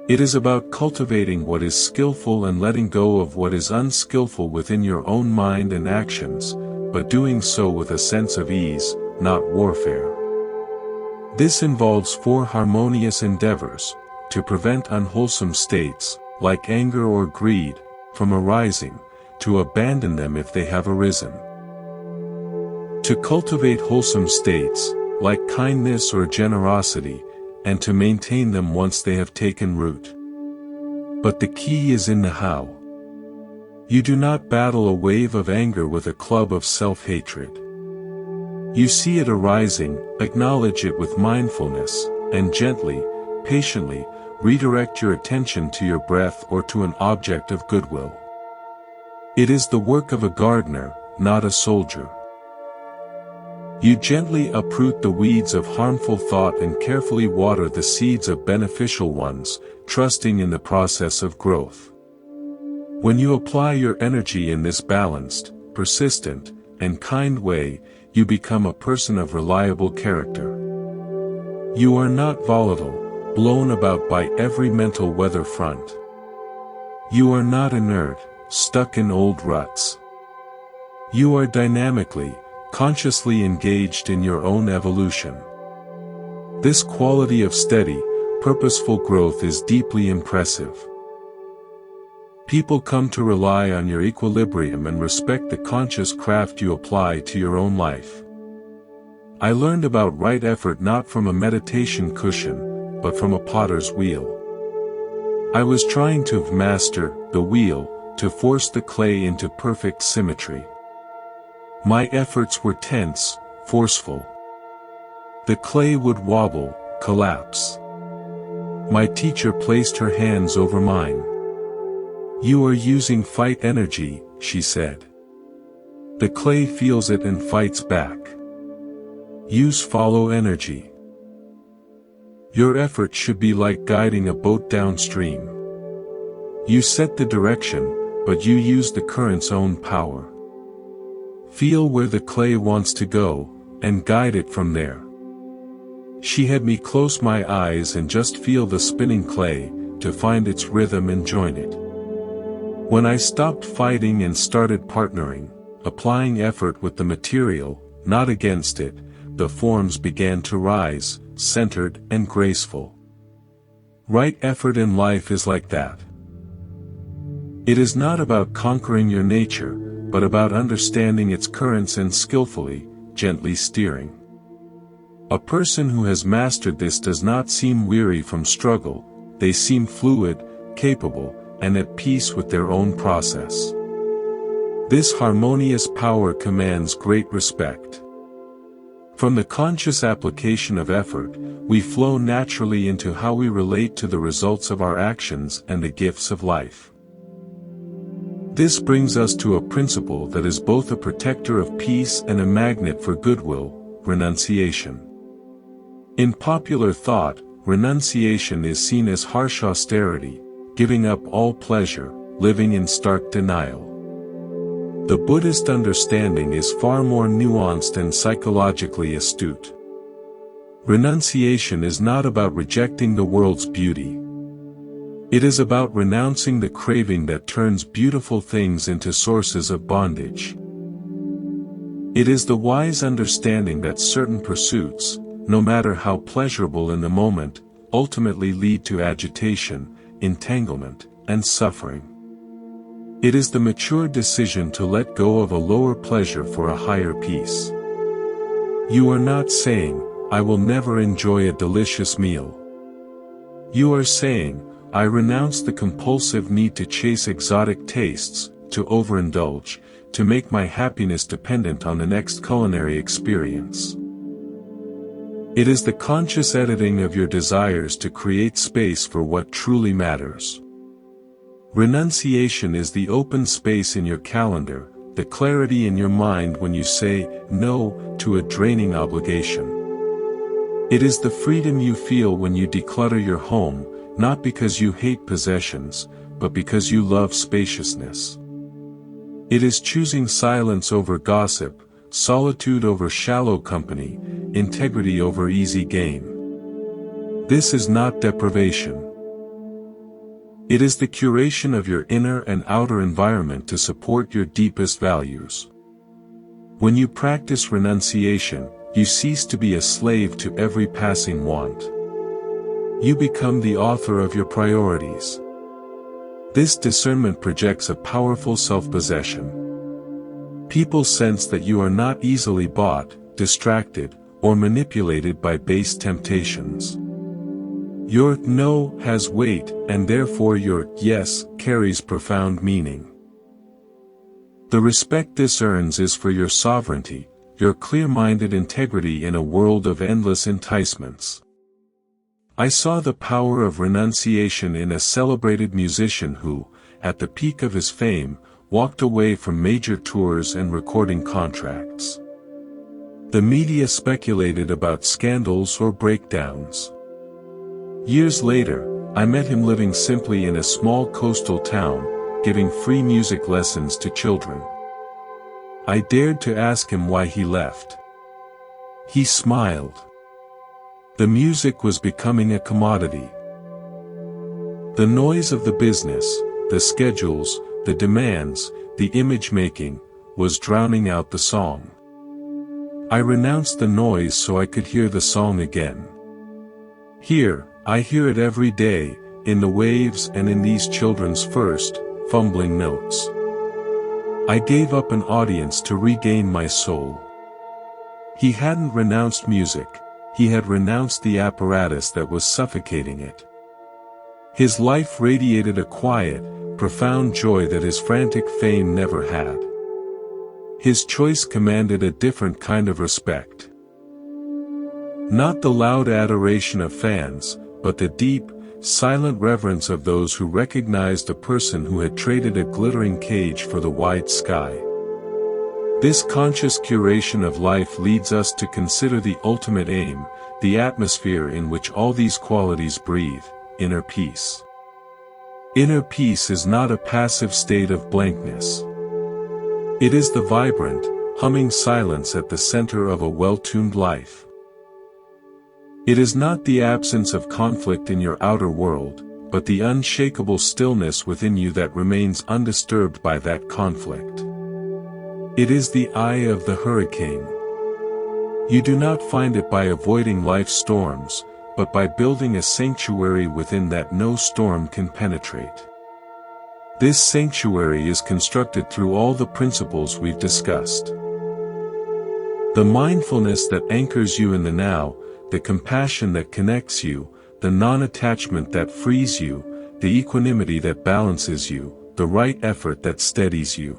It is about cultivating what is skillful and letting go of what is unskillful within your own mind and actions, but doing so with a sense of ease, not warfare. This involves 4 harmonious endeavors: to prevent unwholesome states, like anger or greed, from arising, to abandon them if they have arisen. To cultivate wholesome states, like kindness or generosity, and to maintain them once they have taken root. But the key is in the how. You do not battle a wave of anger with a club of self-hatred. You see it arising, acknowledge it with mindfulness, and gently, patiently, redirect your attention to your breath or to an object of goodwill. It is the work of a gardener, not a soldier. You gently uproot the weeds of harmful thought and carefully water the seeds of beneficial ones, trusting in the process of growth. When you apply your energy in this balanced, persistent, and kind way, you become a person of reliable character. You are not volatile, blown about by every mental weather front. You are not inert, stuck in old ruts. You are dynamically, consciously engaged in your own evolution. This quality of steady, purposeful growth is deeply impressive. People come to rely on your equilibrium and respect the conscious craft you apply to your own life. I learned about right effort not from a meditation cushion, but from a potter's wheel. I was trying to master the wheel, to force the clay into perfect symmetry. My efforts were tense, forceful. The clay would wobble, collapse. My teacher placed her hands over mine. "You are using fight energy," she said. "The clay feels it and fights back. Use follow energy. Your effort should be like guiding a boat downstream. You set the direction, but you use the current's own power. Feel where the clay wants to go, and guide it from there." She had me close my eyes and just feel the spinning clay, to find its rhythm and join it. When I stopped fighting and started partnering, applying effort with the material, not against it, the forms began to rise, centered and graceful. Right effort in life is like that. It is not about conquering your nature, but about understanding its currents and skillfully, gently steering. A person who has mastered this does not seem weary from struggle, they seem fluid, capable, and at peace with their own process. This harmonious power commands great respect. From the conscious application of effort, we flow naturally into how we relate to the results of our actions and the gifts of life. This brings us to a principle that is both a protector of peace and a magnet for goodwill: renunciation. In popular thought, renunciation is seen as harsh austerity, giving up all pleasure, living in stark denial. The Buddhist understanding is far more nuanced and psychologically astute. Renunciation is not about rejecting the world's beauty. It is about renouncing the craving that turns beautiful things into sources of bondage. It is the wise understanding that certain pursuits, no matter how pleasurable in the moment, ultimately lead to agitation, entanglement, and suffering. It is the mature decision to let go of a lower pleasure for a higher peace. You are not saying, "I will never enjoy a delicious meal." You are saying, "I renounce the compulsive need to chase exotic tastes, to overindulge, to make my happiness dependent on the next culinary experience." It is the conscious editing of your desires to create space for what truly matters. Renunciation is the open space in your calendar, the clarity in your mind when you say no to a draining obligation. It is the freedom you feel when you declutter your home, not because you hate possessions, but because you love spaciousness. It is choosing silence over gossip, solitude over shallow company, integrity over easy gain. This is not deprivation. It is the curation of your inner and outer environment to support your deepest values. When you practice renunciation, you cease to be a slave to every passing want. You become the author of your priorities. This discernment projects a powerful self-possession. People sense that you are not easily bought, distracted, or manipulated by base temptations. Your no has weight, and therefore your yes carries profound meaning. The respect this earns is for your sovereignty, your clear-minded integrity in a world of endless enticements. I saw the power of renunciation in a celebrated musician who, at the peak of his fame, walked away from major tours and recording contracts. The media speculated about scandals or breakdowns. Years later, I met him living simply in a small coastal town, giving free music lessons to children. I dared to ask him why he left. He smiled. The music was becoming a commodity. The noise of the business, the schedules, the demands, the image-making, was drowning out the song. I renounced the noise so I could hear the song again. Here, I hear it every day, in the waves and in these children's first, fumbling notes. I gave up an audience to regain my soul. He hadn't renounced music, he had renounced the apparatus that was suffocating it. His life radiated a quiet, profound joy that his frantic fame never had. His choice commanded a different kind of respect. Not the loud adoration of fans, but the deep, silent reverence of those who recognized a person who had traded a glittering cage for the wide sky. This conscious curation of life leads us to consider the ultimate aim, the atmosphere in which all these qualities breathe: inner peace. Inner peace is not a passive state of blankness. It is the vibrant, humming silence at the center of a well-tuned life. It is not the absence of conflict in your outer world, but the unshakable stillness within you that remains undisturbed by that conflict. It is the eye of the hurricane. You do not find it by avoiding life's storms, but by building a sanctuary within that no storm can penetrate. This sanctuary is constructed through all the principles we've discussed. The mindfulness that anchors you in the now, the compassion that connects you, the non-attachment that frees you, the equanimity that balances you, the right effort that steadies you.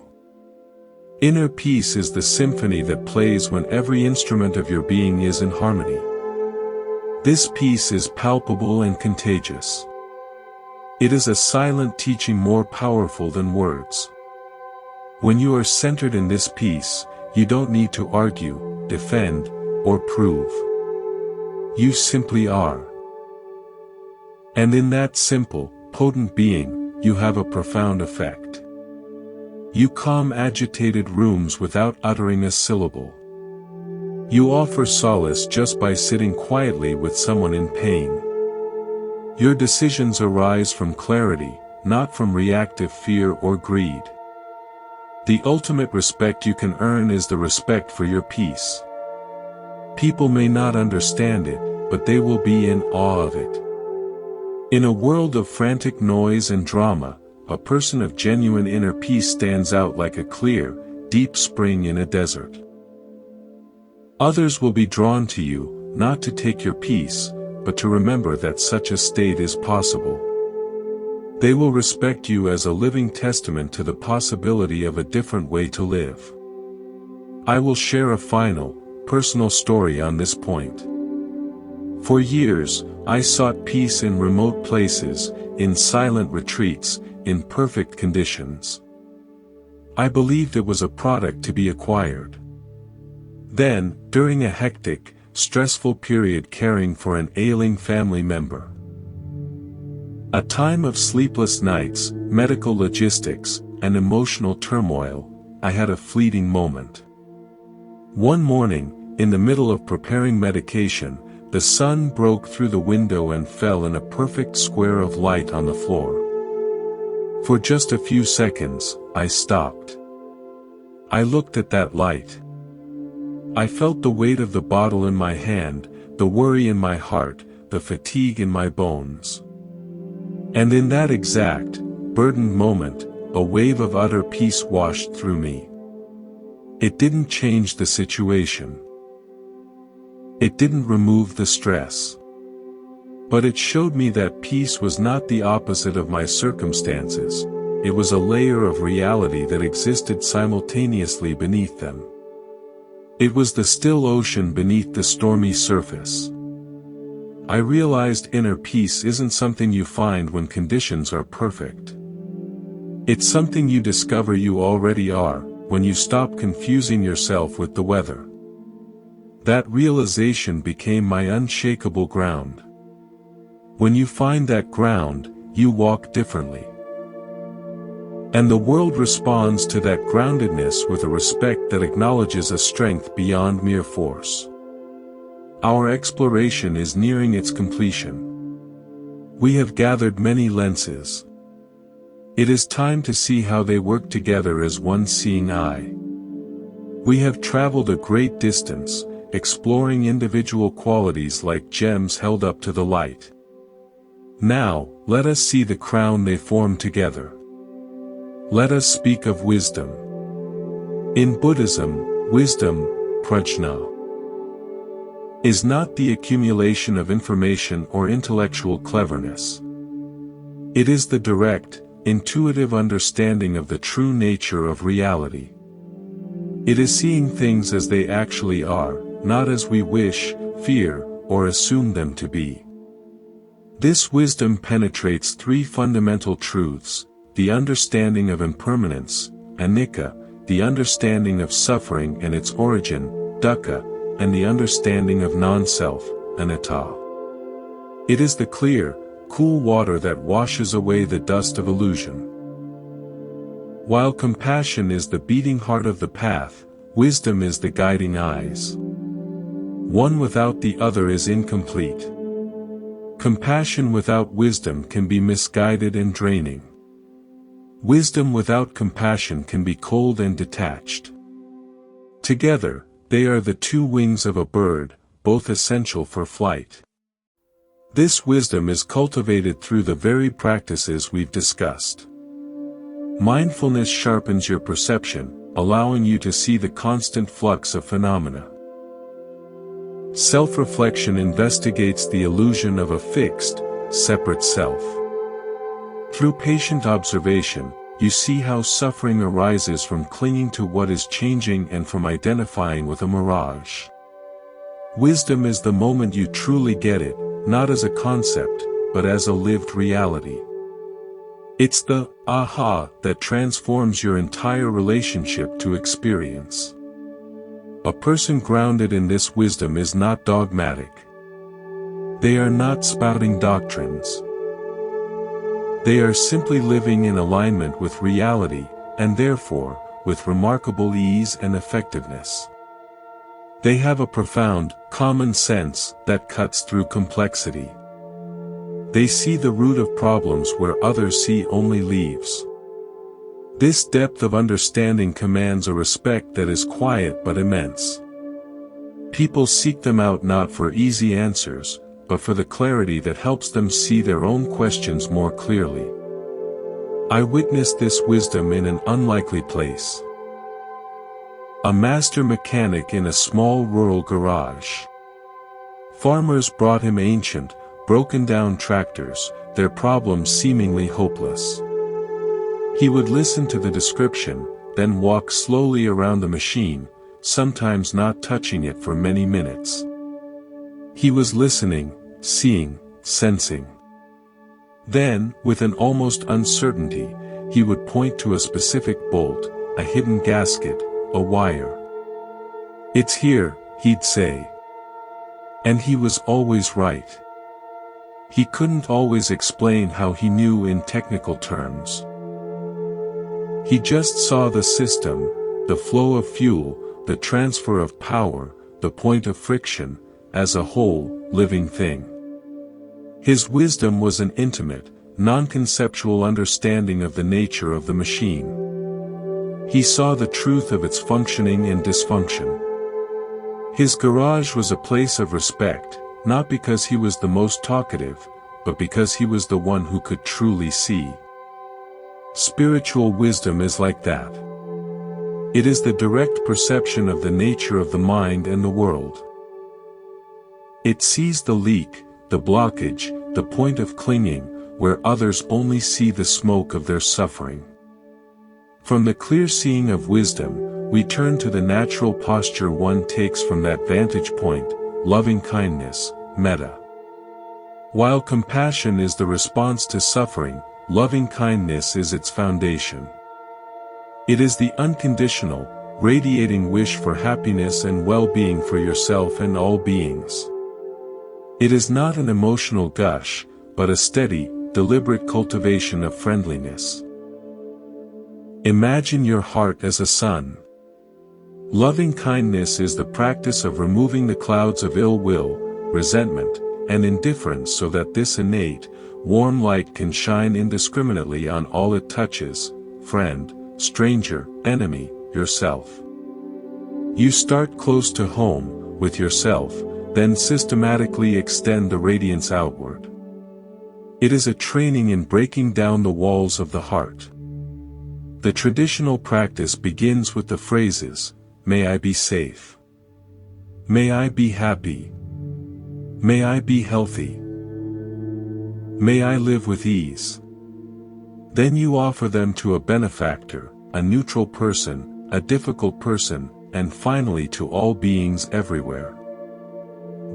Inner peace is the symphony that plays when every instrument of your being is in harmony. This peace is palpable and contagious. It is a silent teaching more powerful than words. When you are centered in this peace, you don't need to argue, defend, or prove. You simply are. And in that simple, potent being, you have a profound effect. You calm agitated rooms without uttering a syllable. You offer solace just by sitting quietly with someone in pain. Your decisions arise from clarity, not from reactive fear or greed. The ultimate respect you can earn is the respect for your peace. People may not understand it, but they will be in awe of it. In a world of frantic noise and drama, a person of genuine inner peace stands out like a clear, deep spring in a desert. Others will be drawn to you, not to take your peace, but to remember that such a state is possible. They will respect you as a living testament to the possibility of a different way to live. I will share a final, personal story on this point. For years, I sought peace in remote places, in silent retreats, in perfect conditions. I believed it was a product to be acquired. Then, during a hectic, stressful period caring for an ailing family member, a time of sleepless nights, medical logistics, and emotional turmoil, I had a fleeting moment. One morning, in the middle of preparing medication, the sun broke through the window and fell in a perfect square of light on the floor. For just a few seconds, I stopped. I looked at that light. I felt the weight of the bottle in my hand, the worry in my heart, the fatigue in my bones. And in that exact, burdened moment, a wave of utter peace washed through me. It didn't change the situation. It didn't remove the stress. But it showed me that peace was not the opposite of my circumstances, it was a layer of reality that existed simultaneously beneath them. It was the still ocean beneath the stormy surface. I realized inner peace isn't something you find when conditions are perfect. It's something you discover you already are, when you stop confusing yourself with the weather. That realization became my unshakable ground. When you find that ground, you walk differently. And the world responds to that groundedness with a respect that acknowledges a strength beyond mere force. Our exploration is nearing its completion. We have gathered many lenses. It is time to see how they work together as one seeing eye. We have traveled a great distance, exploring individual qualities like gems held up to the light. Now, let us see the crown they form together. Let us speak of wisdom. In Buddhism, wisdom, prajna, is not the accumulation of information or intellectual cleverness. It is the direct, intuitive understanding of the true nature of reality. It is seeing things as they actually are, not as we wish, fear, or assume them to be. This wisdom penetrates three fundamental truths: the understanding of impermanence, anicca, the understanding of suffering and its origin, dukkha, and the understanding of non-self, anatta. It is the clear, cool water that washes away the dust of illusion. While compassion is the beating heart of the path, wisdom is the guiding eyes. One without the other is incomplete. Compassion without wisdom can be misguided and draining. Wisdom without compassion can be cold and detached. Together, they are the two wings of a bird, both essential for flight. This wisdom is cultivated through the very practices we've discussed. Mindfulness sharpens your perception, allowing you to see the constant flux of phenomena. Self-reflection investigates the illusion of a fixed, separate self. Through patient observation, you see how suffering arises from clinging to what is changing and from identifying with a mirage. Wisdom is the moment you truly get it, not as a concept, but as a lived reality. It's the aha that transforms your entire relationship to experience. A person grounded in this wisdom is not dogmatic. They are not spouting doctrines. They are simply living in alignment with reality, and therefore, with remarkable ease and effectiveness. They have a profound, common sense that cuts through complexity. They see the root of problems where others see only leaves. This depth of understanding commands a respect that is quiet but immense. People seek them out not for easy answers, but for the clarity that helps them see their own questions more clearly. I witnessed this wisdom in an unlikely place. A master mechanic in a small rural garage. Farmers brought him ancient, broken-down tractors, their problems seemingly hopeless. He would listen to the description, then walk slowly around the machine, sometimes not touching it for many minutes. He was listening, seeing, sensing. Then, with an almost uncertainty, he would point to a specific bolt, a hidden gasket, a wire. "It's here," he'd say. And he was always right. He couldn't always explain how he knew in technical terms. He just saw the system, the flow of fuel, the transfer of power, the point of friction, as a whole, living thing. His wisdom was an intimate, non-conceptual understanding of the nature of the machine. He saw the truth of its functioning and dysfunction. His garage was a place of respect, not because he was the most talkative, but because he was the one who could truly see. Spiritual wisdom is like that. It is the direct perception of the nature of the mind and the world. It sees the leak, the blockage, the point of clinging, where others only see the smoke of their suffering. From the clear seeing of wisdom, we turn to the natural posture one takes from that vantage point, loving kindness, metta. While compassion is the response to suffering, loving kindness is its foundation. It is the unconditional, radiating wish for happiness and well-being for yourself and all beings. It is not an emotional gush, but a steady, deliberate cultivation of friendliness. Imagine your heart as a sun. Loving kindness is the practice of removing the clouds of ill will, resentment, and indifference so that this innate, warm light can shine indiscriminately on all it touches, friend, stranger, enemy, yourself. You start close to home, with yourself, then systematically extend the radiance outward. It is a training in breaking down the walls of the heart. The traditional practice begins with the phrases, "May I be safe. May I be happy. May I be healthy. May I live with ease." Then you offer them to a benefactor, a neutral person, a difficult person, and finally to all beings everywhere.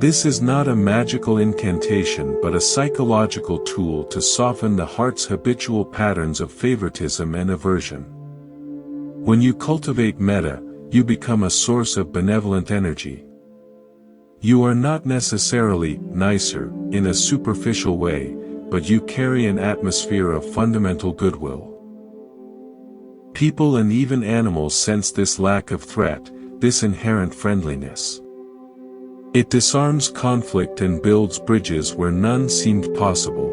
This is not a magical incantation but a psychological tool to soften the heart's habitual patterns of favoritism and aversion. When you cultivate metta, you become a source of benevolent energy. You are not necessarily nicer, in a superficial way, but you carry an atmosphere of fundamental goodwill. People and even animals sense this lack of threat, this inherent friendliness. It disarms conflict and builds bridges where none seemed possible.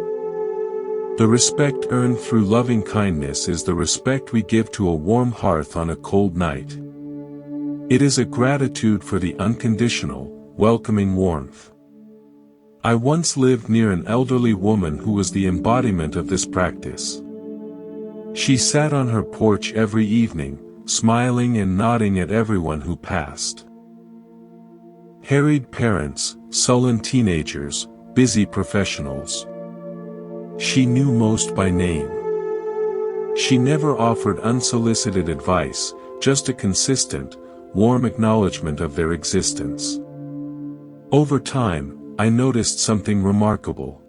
The respect earned through loving kindness is the respect we give to a warm hearth on a cold night. It is a gratitude for the unconditional, welcoming warmth. I once lived near an elderly woman who was the embodiment of this practice. She sat on her porch every evening, smiling and nodding at everyone who passed. Harried parents, sullen teenagers, busy professionals. She knew most by name. She never offered unsolicited advice, just a consistent, warm acknowledgement of their existence. Over time, I noticed something remarkable.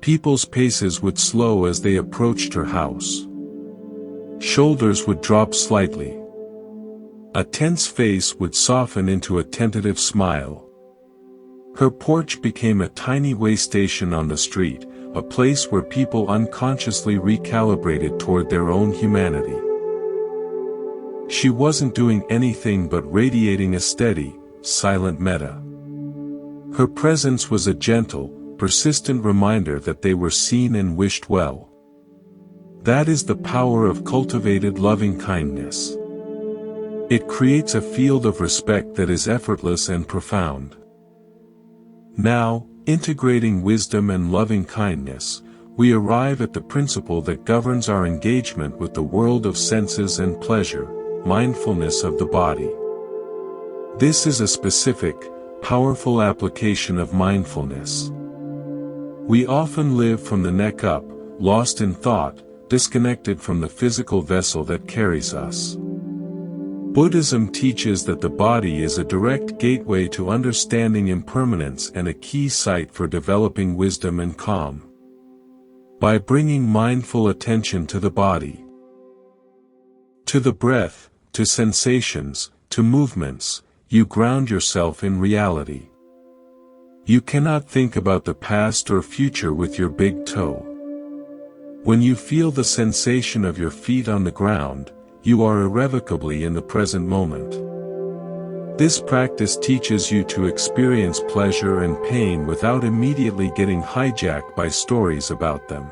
People's paces would slow as they approached her house. Shoulders would drop slightly. A tense face would soften into a tentative smile. Her porch became a tiny way station on the street, a place where people unconsciously recalibrated toward their own humanity. She wasn't doing anything but radiating a steady, silent metta. Her presence was a gentle, persistent reminder that they were seen and wished well. That is the power of cultivated loving-kindness. It creates a field of respect that is effortless and profound. Now, integrating wisdom and loving-kindness, we arrive at the principle that governs our engagement with the world of senses and pleasure, mindfulness of the body. This is a specific, powerful application of mindfulness. We often live from the neck up, lost in thought, disconnected from the physical vessel that carries us. Buddhism teaches that the body is a direct gateway to understanding impermanence and a key site for developing wisdom and calm. By bringing mindful attention to the body, to the breath, to sensations, to movements, you ground yourself in reality. You cannot think about the past or future with your big toe. When you feel the sensation of your feet on the ground, you are irrevocably in the present moment. This practice teaches you to experience pleasure and pain without immediately getting hijacked by stories about them.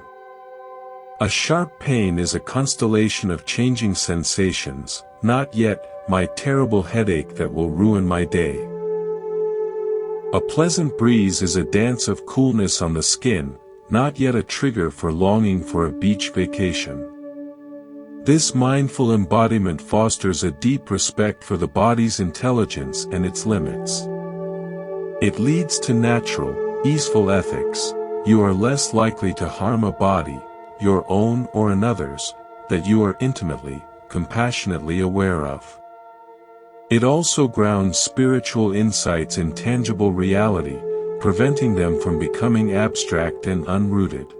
A sharp pain is a constellation of changing sensations, not yet my terrible headache that will ruin my day. A pleasant breeze is a dance of coolness on the skin, not yet a trigger for longing for a beach vacation. This mindful embodiment fosters a deep respect for the body's intelligence and its limits. It leads to natural, easeful ethics. You are less likely to harm a body, your own or another's, that you are intimately, compassionately aware of. It also grounds spiritual insights in tangible reality, preventing them from becoming abstract and unrooted.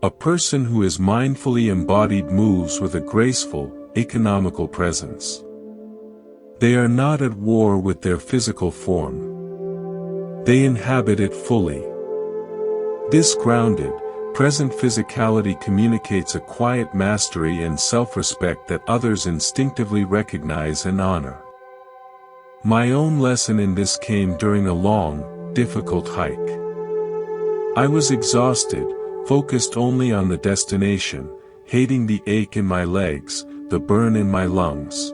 A person who is mindfully embodied moves with a graceful, economical presence. They are not at war with their physical form. They inhabit it fully. This grounded, present physicality communicates a quiet mastery and self-respect that others instinctively recognize and honor. My own lesson in this came during a long, difficult hike. I was exhausted, focused only on the destination, hating the ache in my legs, the burn in my lungs.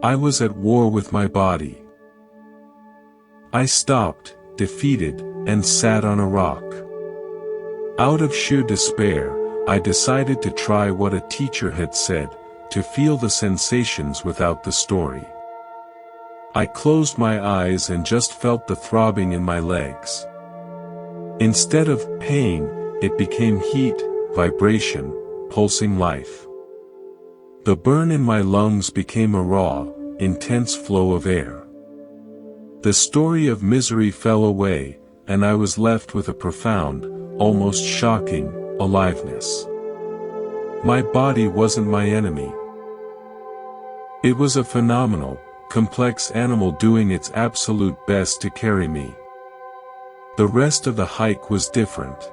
I was at war with my body. I stopped, defeated, and sat on a rock. Out of sheer despair, I decided to try what a teacher had said, to feel the sensations without the story. I closed my eyes and just felt the throbbing in my legs. Instead of pain, it became heat, vibration, pulsing life. The burn in my lungs became a raw, intense flow of air. The story of misery fell away, and I was left with a profound, almost shocking, aliveness. My body wasn't my enemy. It was a phenomenal, complex animal doing its absolute best to carry me. The rest of the hike was different.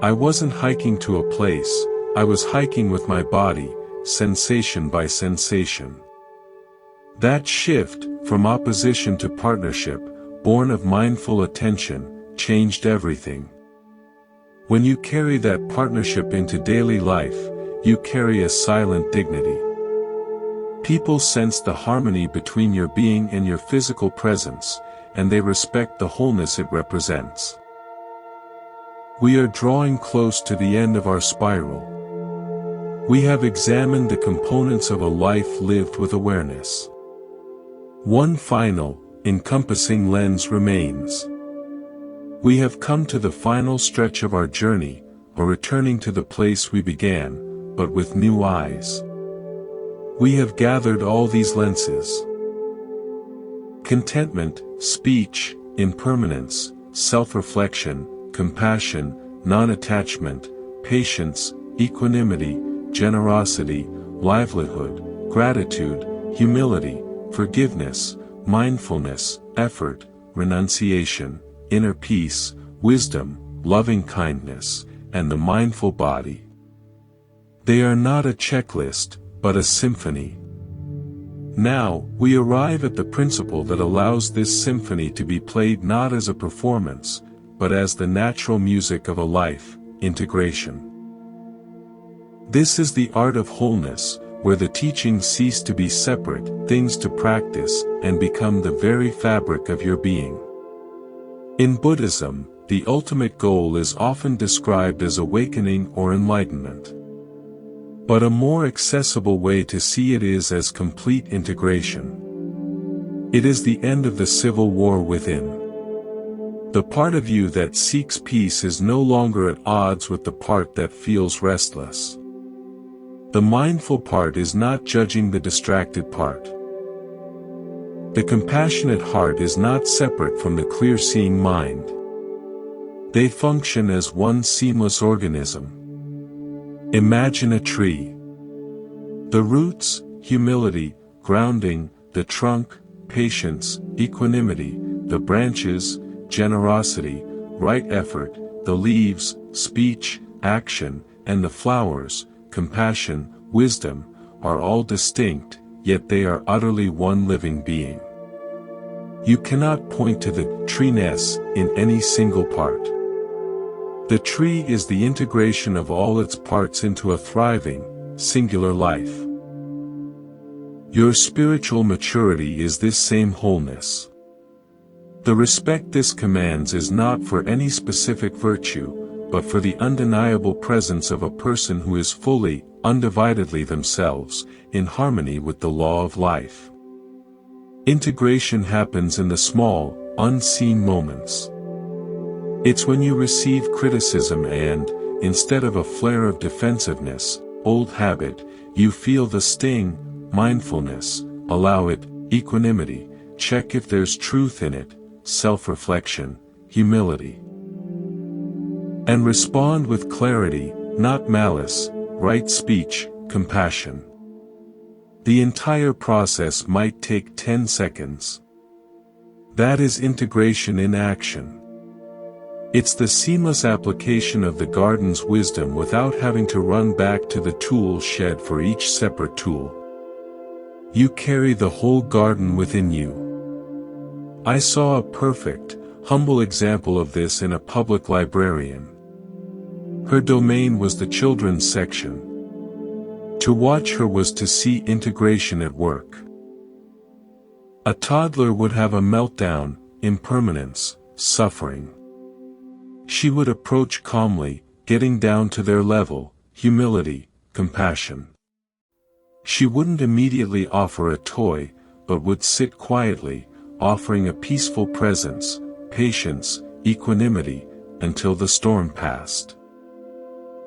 I wasn't hiking to a place, I was hiking with my body, sensation by sensation. That shift, from opposition to partnership, born of mindful attention, changed everything. When you carry that partnership into daily life, you carry a silent dignity. People sense the harmony between your being and your physical presence, and they respect the wholeness it represents. We are drawing close to the end of our spiral. We have examined the components of a life lived with awareness. One final, encompassing lens remains. We have come to the final stretch of our journey, or returning to the place we began, but with new eyes. We have gathered all these lenses: contentment, speech, impermanence, self-reflection, compassion, non-attachment, patience, equanimity, generosity, livelihood, gratitude, humility, forgiveness, mindfulness, effort, renunciation, inner peace, wisdom, loving kindness, and the mindful body. They are not a checklist, but a symphony. Now, we arrive at the principle that allows this symphony to be played not as a performance, but as the natural music of a life: integration. This is the art of wholeness, where the teachings cease to be separate things to practice and become the very fabric of your being. In Buddhism, the ultimate goal is often described as awakening or enlightenment. But a more accessible way to see it is as complete integration. It is the end of the civil war within. The part of you that seeks peace is no longer at odds with the part that feels restless. The mindful part is not judging the distracted part. The compassionate heart is not separate from the clear-seeing mind. They function as one seamless organism. Imagine a tree. The roots, humility, grounding; the trunk, patience, equanimity; the branches, generosity, right effort; the leaves, speech, action; and the flowers, compassion, wisdom, are all distinct, yet they are utterly one living being. You cannot point to the treeness in any single part. The tree is the integration of all its parts into a thriving, singular life. Your spiritual maturity is this same wholeness. The respect this commands is not for any specific virtue, but for the undeniable presence of a person who is fully, undividedly themselves, in harmony with the law of life. Integration happens in the small, unseen moments. It's when you receive criticism and, instead of a flare of defensiveness, old habit, you feel the sting: mindfulness, allow it; equanimity, check if there's truth in it; self-reflection, humility. And respond with clarity, not malice; right speech, compassion. The entire process might take 10 seconds. That is integration in action. It's the seamless application of the garden's wisdom without having to run back to the tool shed for each separate tool. You carry the whole garden within you. I saw a perfect, humble example of this in a public librarian. Her domain was the children's section. To watch her was to see integration at work. A toddler would have a meltdown: impermanence, suffering. She would approach calmly, getting down to their level: humility, compassion. She wouldn't immediately offer a toy, but would sit quietly, offering a peaceful presence, patience, equanimity, until the storm passed.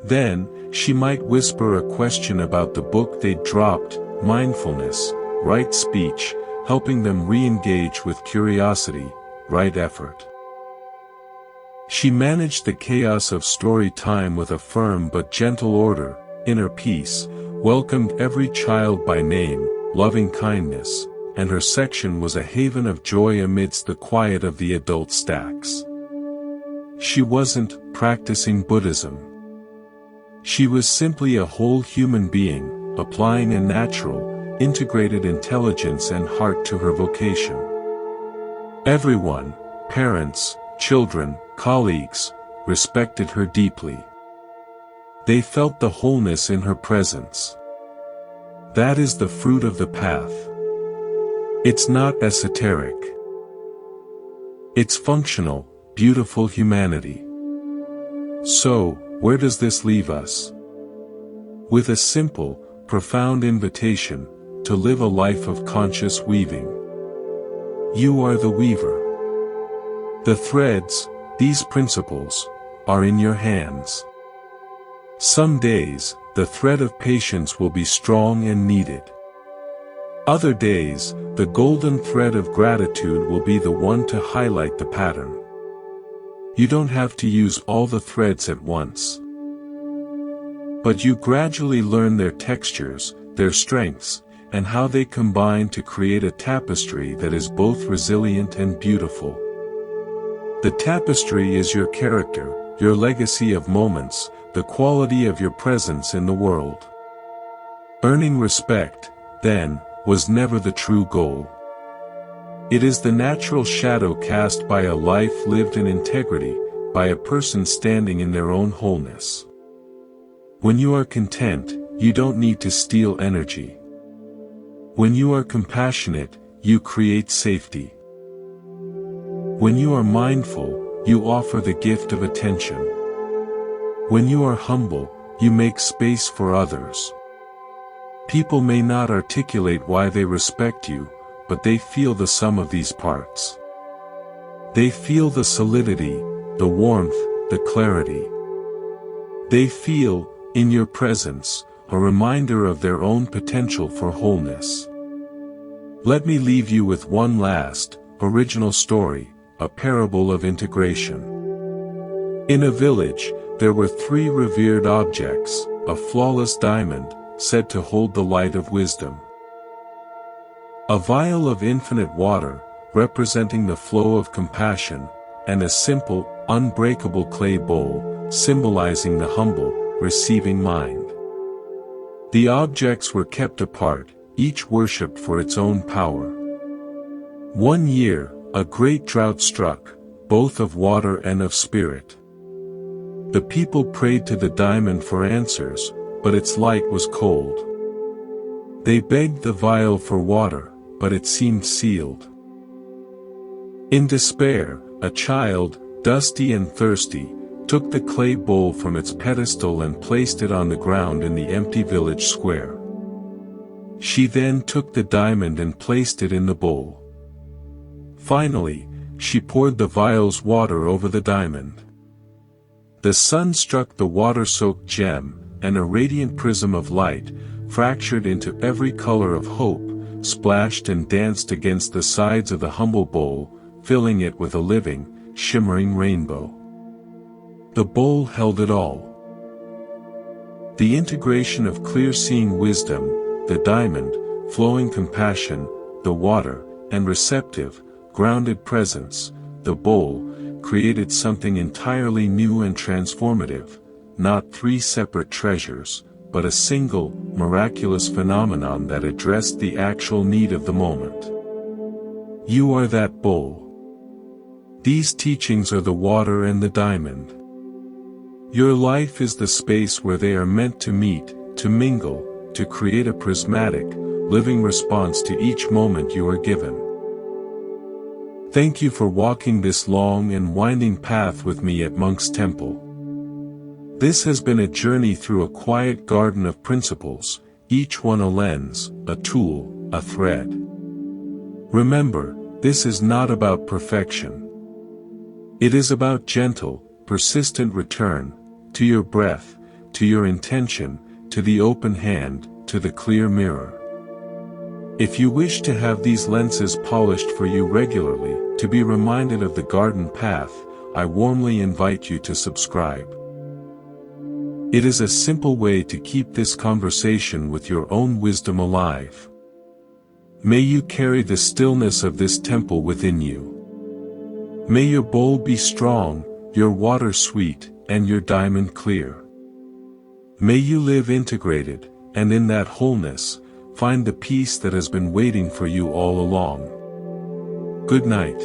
Then, she might whisper a question about the book they'd dropped: mindfulness, right speech, helping them re-engage with curiosity, right effort. She managed the chaos of story time with a firm but gentle order, inner peace, welcomed every child by name, loving kindness, and her section was a haven of joy amidst the quiet of the adult stacks. She wasn't practicing Buddhism. She was simply a whole human being, applying a natural, integrated intelligence and heart to her vocation. Everyone, parents, children, colleagues, respected her deeply. They felt the wholeness in her presence. That is the fruit of the path. It's not esoteric. It's functional, beautiful humanity. So, where does this leave us? With a simple, profound invitation to live a life of conscious weaving. You are the weaver. The threads, these principles, are in your hands. Some days, the thread of patience will be strong and needed. Other days, the golden thread of gratitude will be the one to highlight the pattern. You don't have to use all the threads at once. But you gradually learn their textures, their strengths, and how they combine to create a tapestry that is both resilient and beautiful. The tapestry is your character, your legacy of moments, the quality of your presence in the world. Earning respect, then, was never the true goal. It is the natural shadow cast by a life lived in integrity, by a person standing in their own wholeness. When you are content, you don't need to steal energy. When you are compassionate, you create safety. When you are mindful, you offer the gift of attention. When you are humble, you make space for others. People may not articulate why they respect you, but they feel the sum of these parts. They feel the solidity, the warmth, the clarity. They feel, in your presence, a reminder of their own potential for wholeness. Let me leave you with one last, original story, a parable of integration. In a village, there were 3 revered objects: a flawless diamond, said to hold the light of wisdom; a vial of infinite water, representing the flow of compassion; and a simple, unbreakable clay bowl, symbolizing the humble, receiving mind. The objects were kept apart, each worshipped for its own power. One year, a great drought struck, both of water and of spirit. The people prayed to the diamond for answers, but its light was cold. They begged the vial for water, but it seemed sealed. In despair, a child, dusty and thirsty, took the clay bowl from its pedestal and placed it on the ground in the empty village square. She then took the diamond and placed it in the bowl. Finally, she poured the vial's water over the diamond. The sun struck the water-soaked gem, and a radiant prism of light, fractured into every color of hope, splashed and danced against the sides of the humble bowl, filling it with a living, shimmering rainbow. The bowl held it all. The integration of clear-seeing wisdom, the diamond, flowing compassion, the water, and receptive, grounded presence, the bowl, created something entirely new and transformative, not 3 separate treasures, but a single, miraculous phenomenon that addressed the actual need of the moment. You are that bowl. These teachings are the water and the diamond. Your life is the space where they are meant to meet, to mingle, to create a prismatic, living response to each moment you are given. Thank you for walking this long and winding path with me at Monk's Temple. This has been a journey through a quiet garden of principles, each one a lens, a tool, a thread. Remember, this is not about perfection. It is about gentle, persistent return, to your breath, to your intention, to the open hand, to the clear mirror. If you wish to have these lenses polished for you regularly, to be reminded of the garden path, I warmly invite you to subscribe. It is a simple way to keep this conversation with your own wisdom alive. May you carry the stillness of this temple within you. May your bowl be strong, your water sweet, and your diamond clear. May you live integrated, and in that wholeness, find the peace that has been waiting for you all along. Good night.